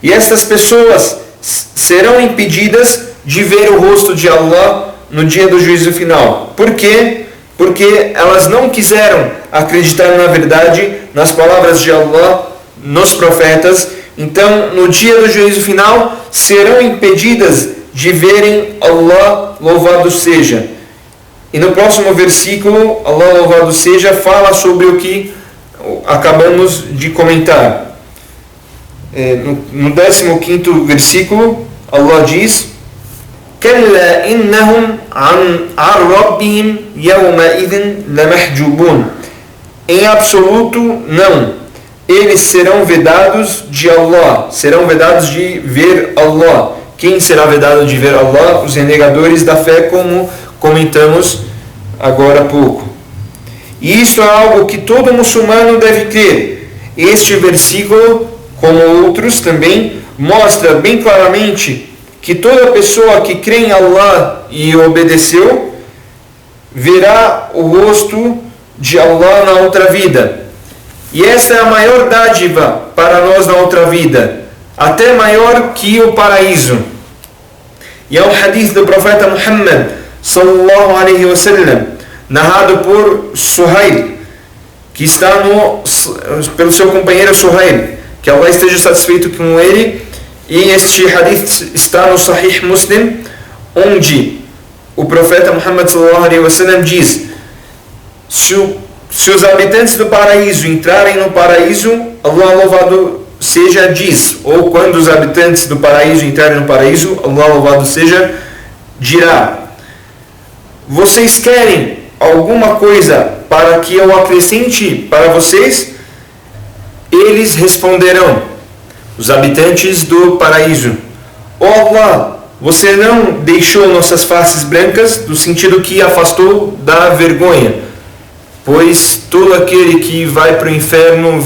E essas pessoas serão impedidas de ver o rosto de Allah no dia do juízo final. Por quê? Porque elas não quiseram acreditar na verdade, nas palavras de Allah, nos profetas. Então, no dia do juízo final, serão impedidas de verem Allah, louvado seja. E no próximo versículo, Allah, louvado seja, fala sobre o que acabamos de comentar. No 15º versículo, Allah diz: "Kalla innahum an rabbihim yawma idhin lamahjubun." Em absoluto, não. Eles serão vedados de Allah, serão vedados de ver Allah. Quem será vedado de ver Allah? Os renegadores da fé, como comentamos agora há pouco. E isso é algo que todo muçulmano deve crer. Este versículo, como outros também, mostra bem claramente que toda pessoa que crê em Allah e obedeceu, verá o rosto de Allah na outra vida. E essa é a maior dádiva para nós na outra vida, até maior que o paraíso. E é um hadith do profeta Muhammad sallallahu alaihi wasallam, narrado por Suhail, que está pelo seu companheiro Suhail, que Allah esteja satisfeito com ele. E este hadith está no Sahih Muslim, onde o profeta Muhammad sallallahu alaihi wasallam diz: se os habitantes do paraíso entrarem no paraíso, Allah louvado seja diz, ou quando os habitantes do paraíso entrarem no paraíso, Allah louvado seja dirá: vocês querem alguma coisa para que eu acrescente para vocês? Eles responderão, os habitantes do paraíso: ó Allah, você não deixou nossas faces brancas, no sentido que afastou da vergonha, pois todo aquele que vai para o inferno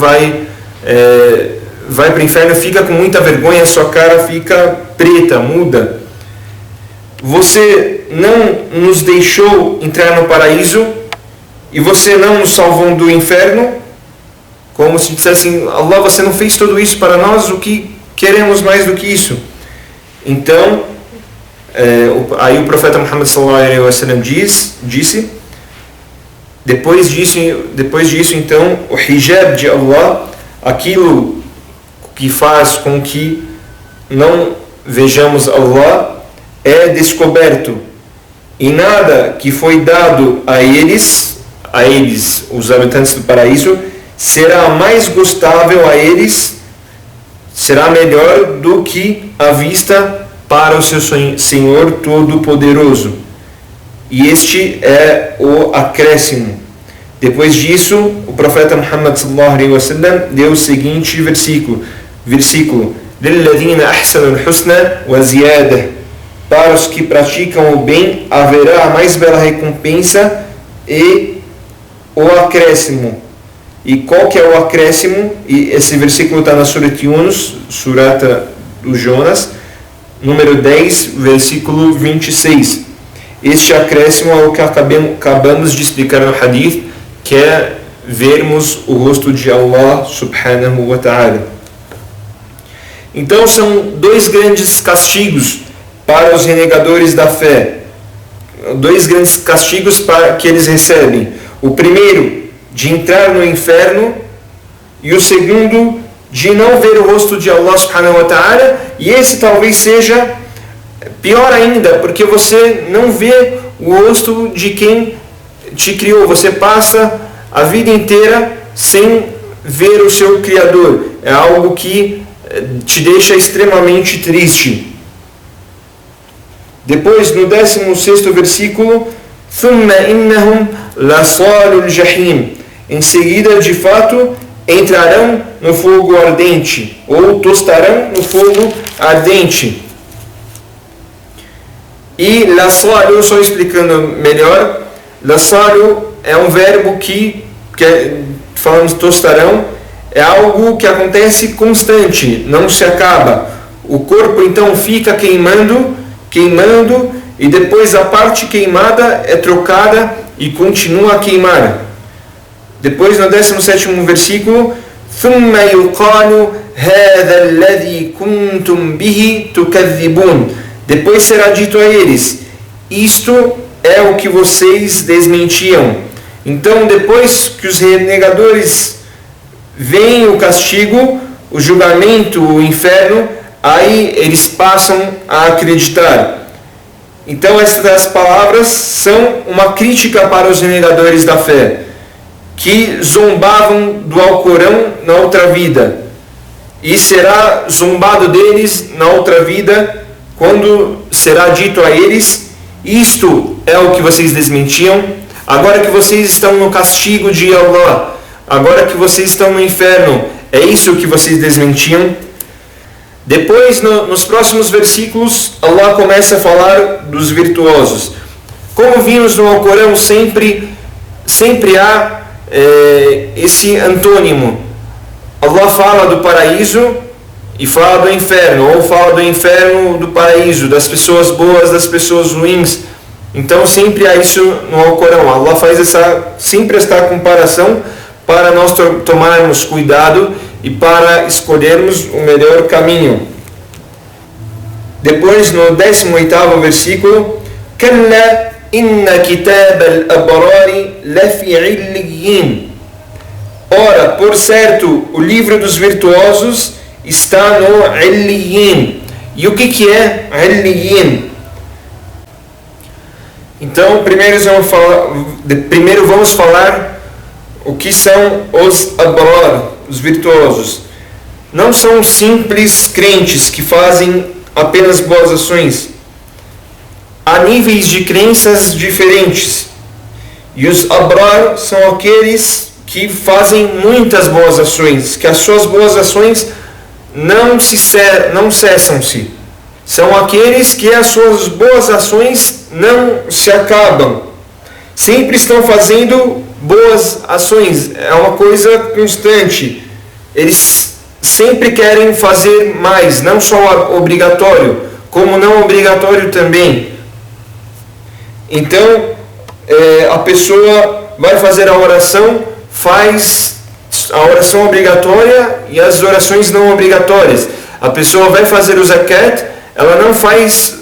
fica com muita vergonha, sua cara fica preta, muda. Você não nos deixou entrar no paraíso e você não nos salvou do inferno, como se dissessem: Allah, você não fez tudo isso para nós, o que queremos mais do que isso? Então, aí o profeta Muhammad sallallahu alaihi wasallam disse: depois disso, então, o hijab de Allah, aquilo que faz com que não vejamos Allah, é descoberto, e nada que foi dado a eles, os habitantes do paraíso, será mais gostável a eles, será melhor do que a vista para o seu Senhor Todo-Poderoso. E este é o acréscimo. Depois disso, o profeta Muhammad sallallahu alaihi wasallam deu o seguinte versículo: لِلَّذِينَ أَحْسَنُوا الْحُسْنَى وَزِيَادَةً, para os que praticam o bem haverá a mais bela recompensa e o acréscimo. E qual que é o acréscimo? E esse versículo está na Surat Yunus, Surata do Jonas, número 10, versículo 26. Este acréscimo é o que acabamos de explicar no hadith, que é vermos o rosto de Allah subhanahu wa ta'ala. Então são dois grandes castigos para os renegadores da fé, dois grandes castigos que eles recebem: o primeiro, de entrar no inferno, e o segundo, de não ver o rosto de Allah subhanahu wa ta'ala. E esse talvez seja pior ainda, porque você não vê o rosto de quem te criou, você passa a vida inteira sem ver o seu Criador. É algo que te deixa extremamente triste. Depois, no 16º versículo, ثُمَّ إِنَّهُمْ لَصَالُو الْجَحِيمِ, em seguida, de fato, entrarão no fogo ardente, ou tostarão no fogo ardente. E laçalu, só explicando melhor, laçalu é um verbo que falamos tostarão, é algo que acontece constante, não se acaba. O corpo então fica queimando, e depois a parte queimada é trocada e continua a queimar. Depois, no 17º versículo, ثُمَّ يُقَالُ هَذَا الَّذِي كُنْتُمْ بِهِ تُكَذِّبُونَ, depois será dito a eles: isto é o que vocês desmentiam. Então, depois que os renegadores veem o castigo, o julgamento, o inferno, aí eles passam a acreditar. Então, essas palavras são uma crítica para os renegadores da fé, que zombavam do Alcorão na outra vida, e será zombado deles na outra vida, quando será dito a eles: isto é o que vocês desmentiam. Agora que vocês estão no castigo de Allah, agora que vocês estão no inferno, é isso que vocês desmentiam? Depois, nos próximos versículos, Allah começa a falar dos virtuosos. Como vimos no Alcorão, sempre há esse antônimo. Allah fala do paraíso e fala do inferno, ou fala do inferno, do paraíso, das pessoas boas, das pessoas ruins. Então sempre há isso no Alcorão. Allah faz sempre esta comparação para nós tomarmos cuidado e para escolhermos o melhor caminho. Depois, no 18º versículo, Kalla inna kitab al-abrari lafi illiyin. Ora, por certo, o livro dos virtuosos está no Illiyin. E o que é Illiyin? Então, primeiro vamos falar o que são os abrar, os virtuosos. Não são simples crentes que fazem apenas boas ações. Há níveis de crenças diferentes. E os abrar são aqueles que fazem muitas boas ações, que as suas boas ações não cessam-se. São aqueles que as suas boas ações não se acabam. Sempre estão fazendo boas ações, é uma coisa constante. Eles sempre querem fazer mais, não só obrigatório, como não obrigatório também. Então, a pessoa vai fazer a oração, faz a oração obrigatória e as orações não obrigatórias. A pessoa vai fazer o zakat, ela não faz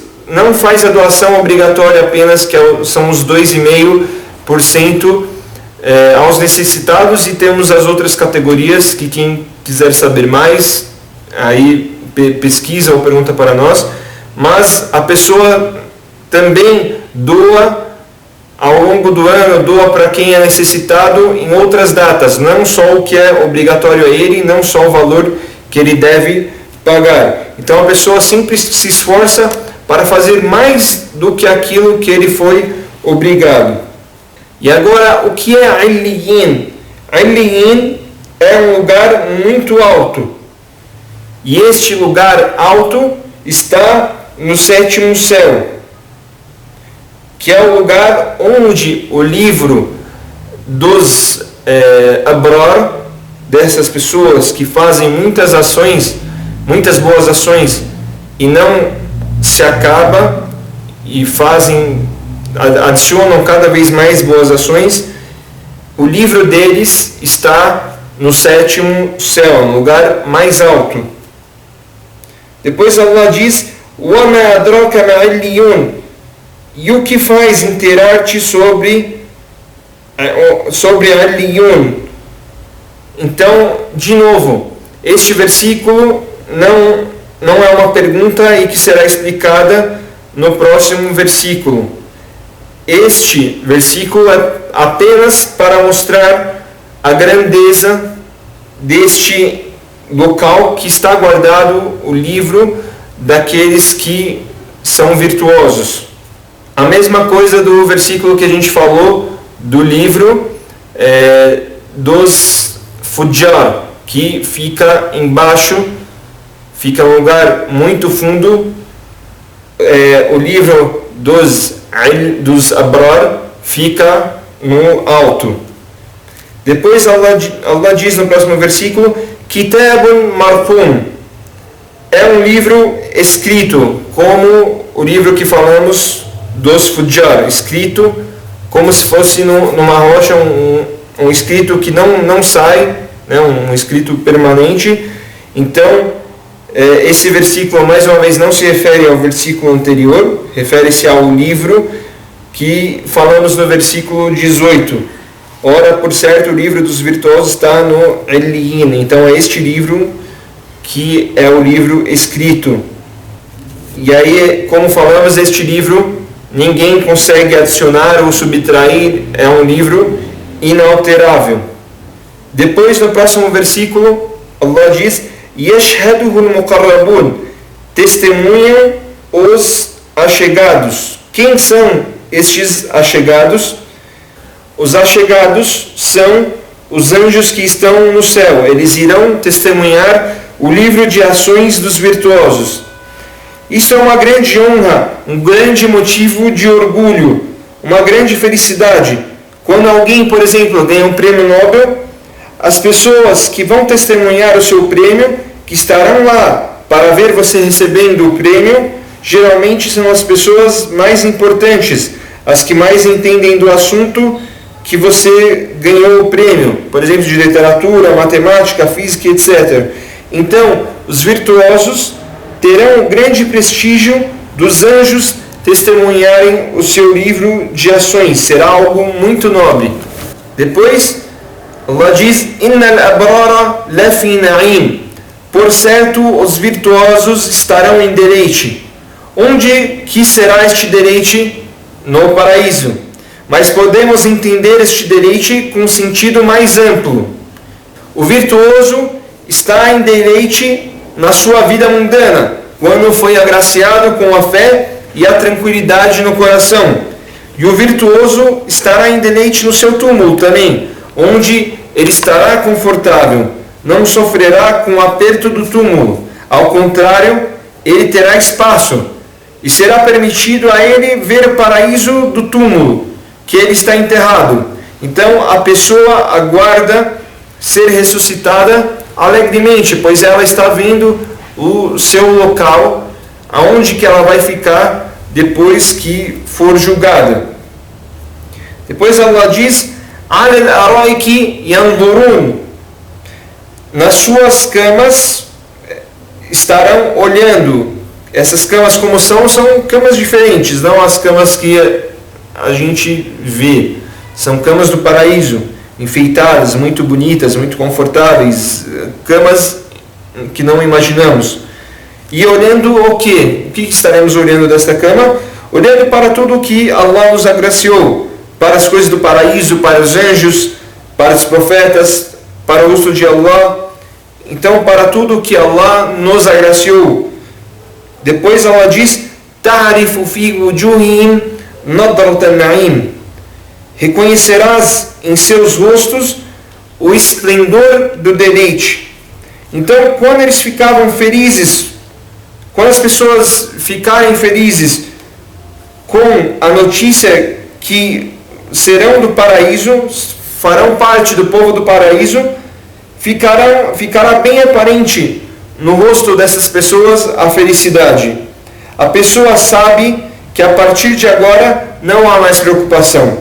a doação obrigatória apenas, que são os 2,5% aos necessitados, e temos as outras categorias que quem quiser saber mais, aí pesquisa ou pergunta para nós. Mas a pessoa também doa ao longo do ano, doa para quem é necessitado em outras datas, não só o que é obrigatório a ele, não só o valor que ele deve pagar. Então a pessoa sempre se esforça para fazer mais do que aquilo que ele foi obrigado. E agora, o que é Illiyin? Illiyin é um lugar muito alto. E este lugar alto está no 7º céu, que é o lugar onde o livro dos abrar, dessas pessoas que fazem muitas ações, muitas boas ações, e não se acaba, e adicionam cada vez mais boas ações, o livro deles está no 7º céu, no lugar mais alto. Depois Allah diz: وَمَا أَدْرَاكَ مَا عِلِّيُّونَ. E o que faz inteirar-te sobre Illiyin? Então, de novo, este versículo não é uma pergunta e que será explicada no próximo versículo. Este versículo é apenas para mostrar a grandeza deste local que está guardado o livro daqueles que são virtuosos. A mesma coisa do versículo que a gente falou do livro dos Fujjar, que fica embaixo, fica um lugar muito fundo. O livro dos Abrar fica no alto. Depois Allah diz no próximo versículo: Kitabun Marqum. É um livro escrito, como o livro que falamos dos Fujjar, escrito como se fosse numa rocha, um escrito que não sai, né, um escrito permanente. Então, esse versículo, mais uma vez, não se refere ao versículo anterior, refere-se ao livro que falamos no versículo 18. Ora, por certo, o livro dos virtuosos está no Illiyin. Então, é este livro que é o livro escrito. E aí, como falamos, este livro ninguém consegue adicionar ou subtrair, é um livro inalterável. Depois, no próximo versículo, Allah diz: Yashhaduhu al-muqarrabun. Testemunham os achegados. Quem são estes achegados? Os achegados são os anjos que estão no céu. Eles irão testemunhar o livro de ações dos virtuosos. Isso é uma grande honra, um grande motivo de orgulho, uma grande felicidade. Quando alguém, por exemplo, ganha um prêmio Nobel, as pessoas que vão testemunhar o seu prêmio, que estarão lá para ver você recebendo o prêmio, geralmente são as pessoas mais importantes, as que mais entendem do assunto que você ganhou o prêmio, por exemplo, de literatura, matemática, física, etc. Então, os virtuosos terão o grande prestígio dos anjos testemunharem o seu livro de ações. Será algo muito nobre. Depois, Allah diz: Innal abrara lafi na'im. Por certo, os virtuosos estarão em deleite. Onde que será este deleite? No paraíso. Mas podemos entender este deleite com um sentido mais amplo. O virtuoso está em deleite na sua vida mundana, quando foi agraciado com a fé e a tranquilidade no coração. E o virtuoso estará em deleite no seu túmulo também, onde ele estará confortável, não sofrerá com o aperto do túmulo. Ao contrário, ele terá espaço, e será permitido a ele ver o paraíso do túmulo, que ele está enterrado. Então a pessoa aguarda ser ressuscitada alegremente, pois ela está vendo o seu local, aonde que ela vai ficar depois que for julgada. Depois Allah diz: Alal araiki yanzurun. Nas suas camas estarão olhando. Essas camas, como são camas diferentes, não as camas que a gente vê. São camas do paraíso, enfeitadas, muito bonitas, muito confortáveis, camas que não imaginamos. E olhando o quê? O que estaremos olhando desta cama? Olhando para tudo o que Allah nos agraciou, para as coisas do paraíso, para os anjos, para os profetas, para o uso de Allah. Então, para tudo o que Allah nos agraciou. Depois Allah diz: Ta'rifu fi wujuhihim nadrat an-na'im. Reconhecerás em seus rostos o esplendor do deleite. Então, quando eles ficavam felizes, quando as pessoas ficarem felizes com a notícia que serão do paraíso, farão parte do povo do paraíso, ficará bem aparente no rosto dessas pessoas a felicidade. A pessoa sabe que a partir de agora não há mais preocupação,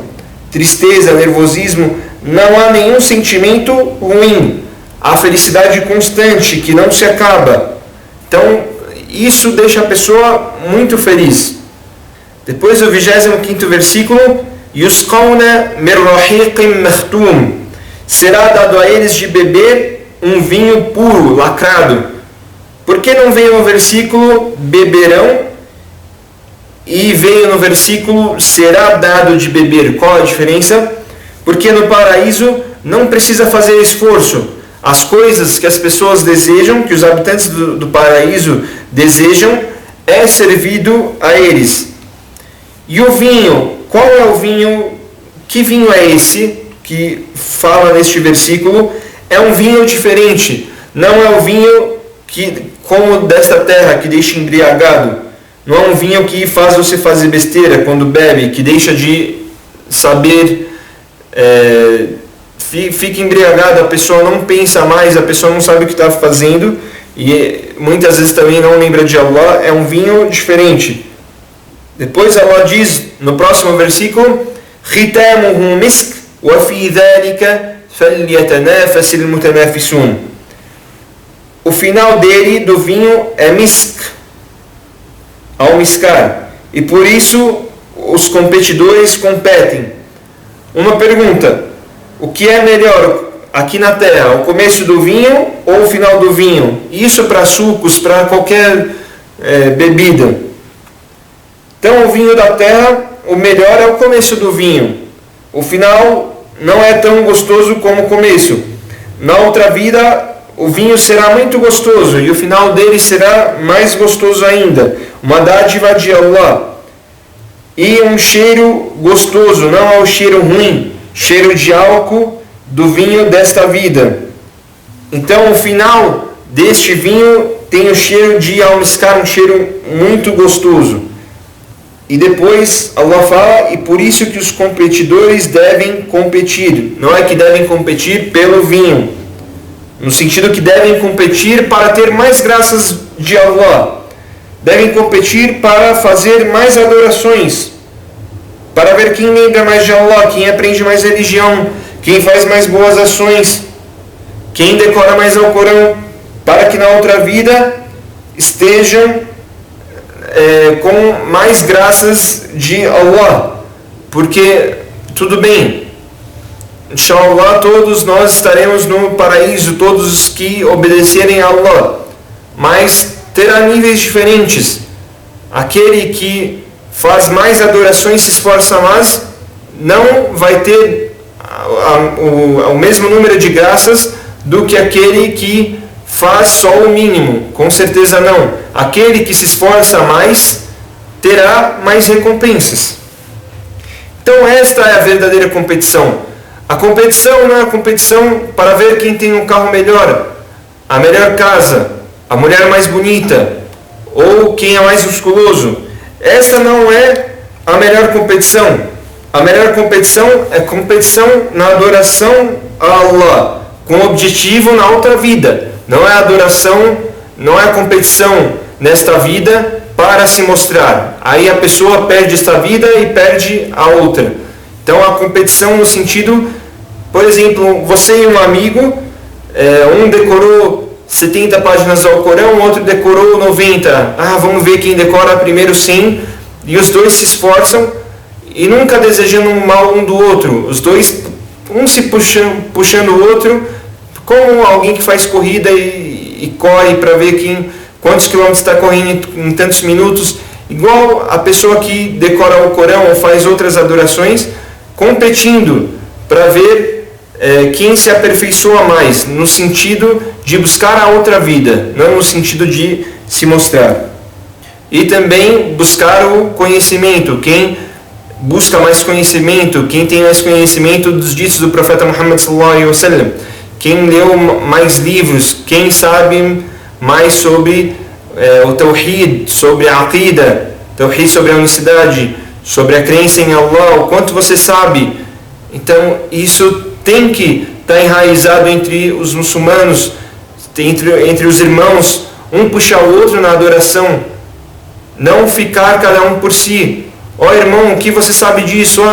tristeza, nervosismo, não há nenhum sentimento ruim. Há felicidade constante que não se acaba. Então, isso deixa a pessoa muito feliz. Depois, o 25º versículo: Yusqawna min rahiqin makhtum. Será dado a eles de beber um vinho puro, lacrado. Por que não veio no versículo beberão e veio no versículo será dado de beber? Qual a diferença? Porque no paraíso não precisa fazer esforço. As coisas que as pessoas desejam, que os habitantes do paraíso desejam, é servido a eles. E o vinho, qual é o vinho? Que vinho é esse que fala neste versículo? É um vinho diferente. Não é o vinho como desta terra, que deixa embriagado. Não é um vinho que faz você fazer besteira quando bebe, que deixa de saber, fica embriagado, a pessoa não pensa mais, a pessoa não sabe o que está fazendo, e muitas vezes também não lembra de Allah. É um vinho diferente. Depois Allah diz no próximo versículo: Khitamuhu misk wa fi dhalika falyatanafasil mutanafisun. O final dele, do vinho, é misk, almiscar, e por isso os competidores competem. Uma pergunta: o que é melhor aqui na terra, o começo do vinho ou o final do vinho? Isso para sucos, para qualquer bebida. Então, o vinho da terra, o melhor é o começo do vinho. O final não é tão gostoso como o começo. Na outra vida, o vinho será muito gostoso e o final dele será mais gostoso ainda. Uma dádiva de Allah. E um cheiro gostoso, não é o cheiro ruim, cheiro de álcool do vinho desta vida. Então o final deste vinho tem o cheiro de almiscar, um cheiro muito gostoso. E depois Allah fala, e por isso que os competidores devem competir. Não é que devem competir pelo vinho, no sentido que devem competir para ter mais graças de Allah. Devem competir para fazer mais adorações, para ver quem lembra mais de Allah, quem aprende mais religião, quem faz mais boas ações, quem decora mais ao Corão, para que na outra vida estejam com mais graças de Allah. Porque, tudo bem, inshallah, todos nós estaremos no paraíso, todos os que obedecerem a Allah, mas terá níveis diferentes. Aquele que faz mais adorações, se esforça mais, não vai ter o mesmo número de graças do que aquele que faz só o mínimo. Com certeza não. Aquele que se esforça mais terá mais recompensas. Então esta é a verdadeira competição. A competição não é a competição para ver quem tem um carro melhor, a melhor casa, a mulher mais bonita, ou quem é mais musculoso. Esta não é a melhor competição. A melhor competição é competição na adoração a Allah, com objetivo na outra vida. Não é adoração, não é competição nesta vida para se mostrar. Aí a pessoa perde esta vida e perde a outra. Então a competição no sentido, por exemplo, você e um amigo, um decorou 70 páginas do Alcorão, o outro decorou 90. Vamos ver quem decora primeiro 100. E os dois se esforçam e nunca desejando um mal um do outro. Os dois, um se puxando o outro, como alguém que faz corrida e corre para ver quantos quilômetros está correndo em tantos minutos. Igual a pessoa que decora o Corão ou faz outras adorações, competindo para ver quem se aperfeiçoa mais, no sentido de buscar a outra vida, não no sentido de se mostrar. E também buscar o conhecimento. Quem busca mais conhecimento, quem tem mais conhecimento dos ditos do profeta Muhammad sallallahu alaihi wasallam, quem leu mais livros, quem sabe mais sobre o Tawhid, sobre a Aqida, Tawhid sobre a unicidade, sobre a crença em Allah, o quanto você sabe. Então isso tem que estar enraizado entre os muçulmanos, entre os irmãos, um puxar o outro na adoração, não ficar cada um por si. Irmão, o que você sabe disso?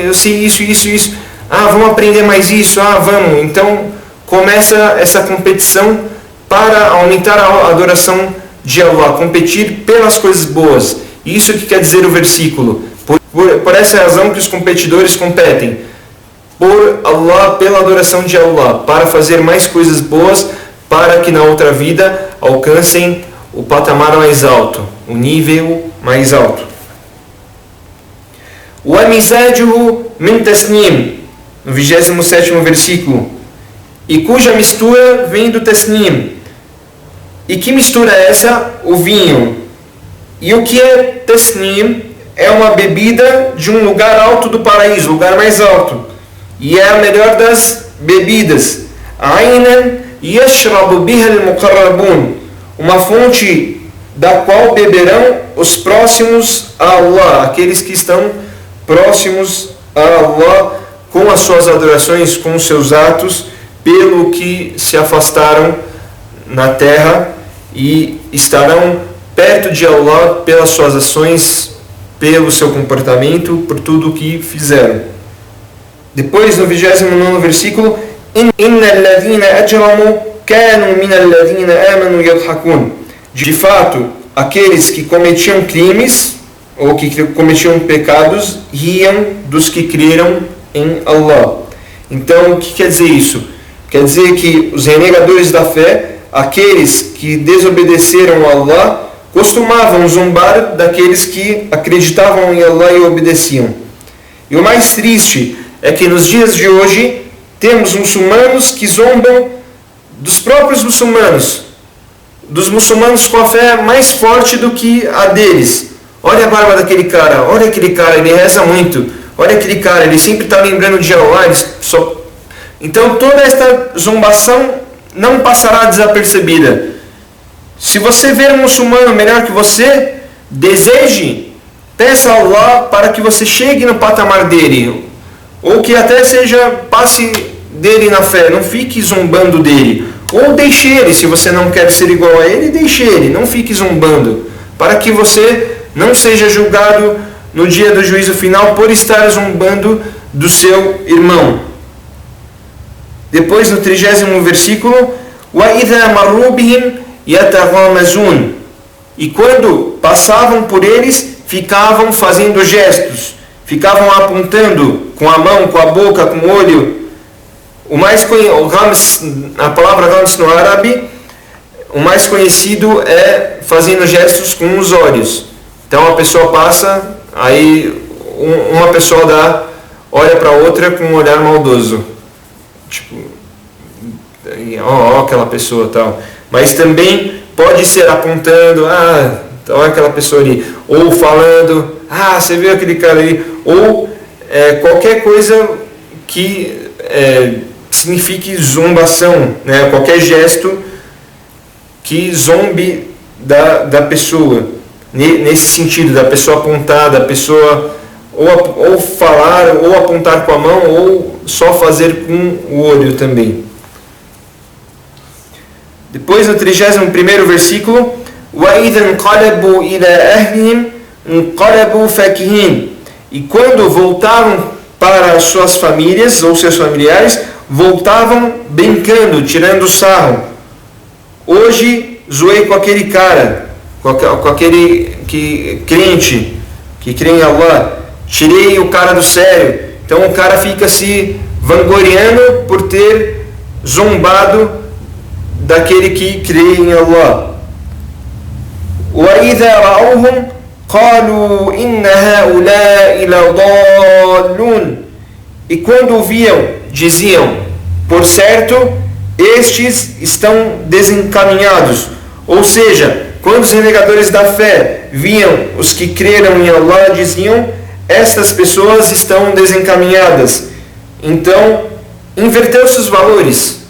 Eu sei isso. Vamos aprender mais isso. Vamos. Então começa essa competição para aumentar a adoração de Allah, competir pelas coisas boas. Isso que quer dizer o versículo. Por essa razão que os competidores competem por Allah, pela adoração de Allah, para fazer mais coisas boas, para que na outra vida alcancem o patamar mais alto, o nível mais alto. وَمِزَاجُهُ مِنْ تَسْنِيمٍ, no 27º versículo, e cuja mistura vem do tasnim. E que mistura é essa? O vinho. E o que é tasnim? É uma bebida de um lugar alto do paraíso, lugar mais alto. E é a melhor das bebidas. Aynan yashrabu biha al-muqarrabun, uma fonte da qual beberão os próximos a Allah, aqueles que estão próximos a Allah com as suas adorações, com os seus atos, pelo que se afastaram na terra e estarão perto de Allah pelas suas ações, pelo seu comportamento, por tudo o que fizeram. Depois, no 29º versículo, Inna alladhina ajramu kanu min alladhina amanu yadhakun. De fato, aqueles que cometiam crimes ou que cometiam pecados riam dos que creram em Allah. Então, o que quer dizer isso? Quer dizer que os renegadores da fé, aqueles que desobedeceram a Allah, costumavam zombar daqueles que acreditavam em Allah e obedeciam. E o mais triste é que nos dias de hoje temos muçulmanos que zombam dos próprios muçulmanos, dos muçulmanos com a fé mais forte do que a deles. Olha a barba daquele cara, olha aquele cara, ele reza muito. Olha aquele cara, ele sempre está lembrando de Allah, ele só Então toda esta zombação não passará desapercebida. Se você ver um muçulmano melhor que você, deseje, peça a Allah para que você chegue no patamar dele, ou que até passe dele na fé, não fique zombando dele. Ou deixe ele, se você não quer ser igual a ele, deixe ele, não fique zombando, para que você não seja julgado no dia do juízo final por estar zombando do seu irmão. Depois no 30º versículo, وَإِذَا مَرُّوا بِهِمْ يَتَغَامَزُونَ, e quando passavam por eles, ficavam fazendo gestos, ficavam apontando com a mão, com a boca, com o olho. A palavra rams no árabe, o mais conhecido é fazendo gestos com os olhos. Então a pessoa passa, aí uma pessoa olha para a outra com um olhar maldoso, tipo, ó aquela pessoa tal. Mas também pode ser apontando, olha aquela pessoa ali, ou falando, você viu aquele cara ali, ou qualquer coisa que signifique zombação, né? Qualquer gesto que zombe da pessoa, nesse sentido, da pessoa apontar, da pessoa ou falar, ou apontar com a mão, ou só fazer com o olho também. Depois no 31º versículo, وَإِذَا انْقَلَبُوا إِلَىٰ أَهْلِهِمْ انْقَلَبُوا فَكِهِينَ, e quando voltavam para as suas famílias ou seus familiares, voltavam brincando, tirando sarro. Hoje zoei com aquele cara, com aquele crente que crê em Allah, tirei o cara do sério. Então o cara fica se vangloriando por ter zombado daquele que crê em Allah. وَإِذَا رَأَوْهُمْ قَالُوا إِنَّ هَؤُلَاءِ لَضَالُّونَ, e quando o viam, diziam, por certo, estes estão desencaminhados. Ou seja, quando os renegadores da fé viam os que creram em Allah, diziam, estas pessoas estão desencaminhadas. Então, inverteu-se os valores.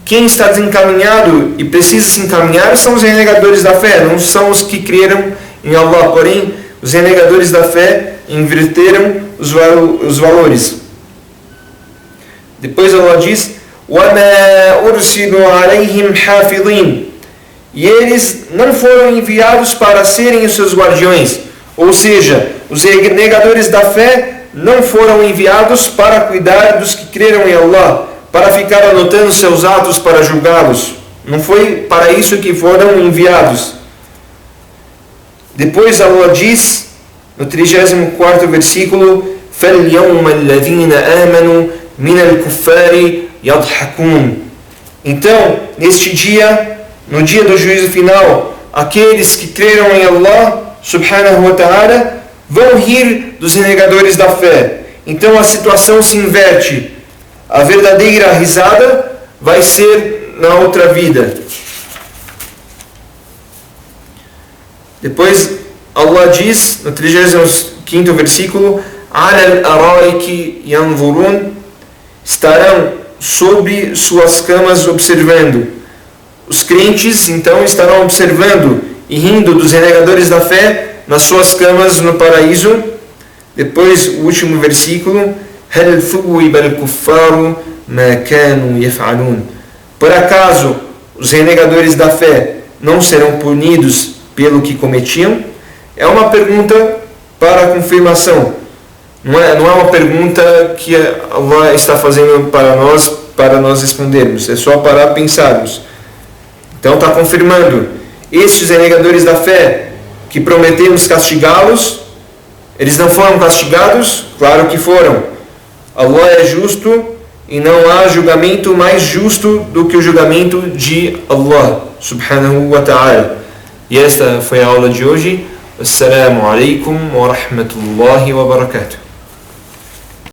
Quem está desencaminhado e precisa se encaminhar são os renegadores da fé, não são os que creram em Allah. Porém, os renegadores da fé inverteram os valores. Depois Allah diz, وَمَا أُرْسِلُوا عَلَيْهِمْ حَافِظِينَ, e eles não foram enviados para serem os seus guardiões. Ou seja, os renegadores da fé não foram enviados para cuidar dos que creram em Allah, para ficar anotando seus atos para julgá-los. Não foi para isso que foram enviados. Depois Allah diz, no 34º versículo, فَالْيَوْمَ الَّذِينَ آمَنُوا مِنَ الْكُفَّارِ يَضْحَكُونَ. Então, neste dia, no dia do juízo final, aqueles que creram em Allah, subhanahu wa ta'ala, vão rir dos renegadores da fé. Então a situação se inverte. A verdadeira risada vai ser na outra vida. Depois Allah diz, no 35º versículo, عَلَى الْأَرَائِكِ يَنْظُرُونَ, estarão sobre suas camas observando. Os crentes então estarão observando e rindo dos renegadores da fé nas suas camas no paraíso. Depois o último versículo, هَلْ ثُوِّبَ الْكُفَّارُ مَا كَانُوا يَفْعَلُونَ, por acaso os renegadores da fé não serão punidos pelo que cometiam? É uma pergunta para confirmação. Não é uma pergunta que Allah está fazendo para nós respondermos. É só para pensarmos. Então está confirmando. Estes renegadores da fé que prometemos castigá-los, eles não foram castigados? Claro que foram. Allah é justo e não há julgamento mais justo do que o julgamento de Allah subhanahu wa ta'ala. E esta foi a aula de hoje. Assalamu alaikum wa rahmatullahi wa barakatuh.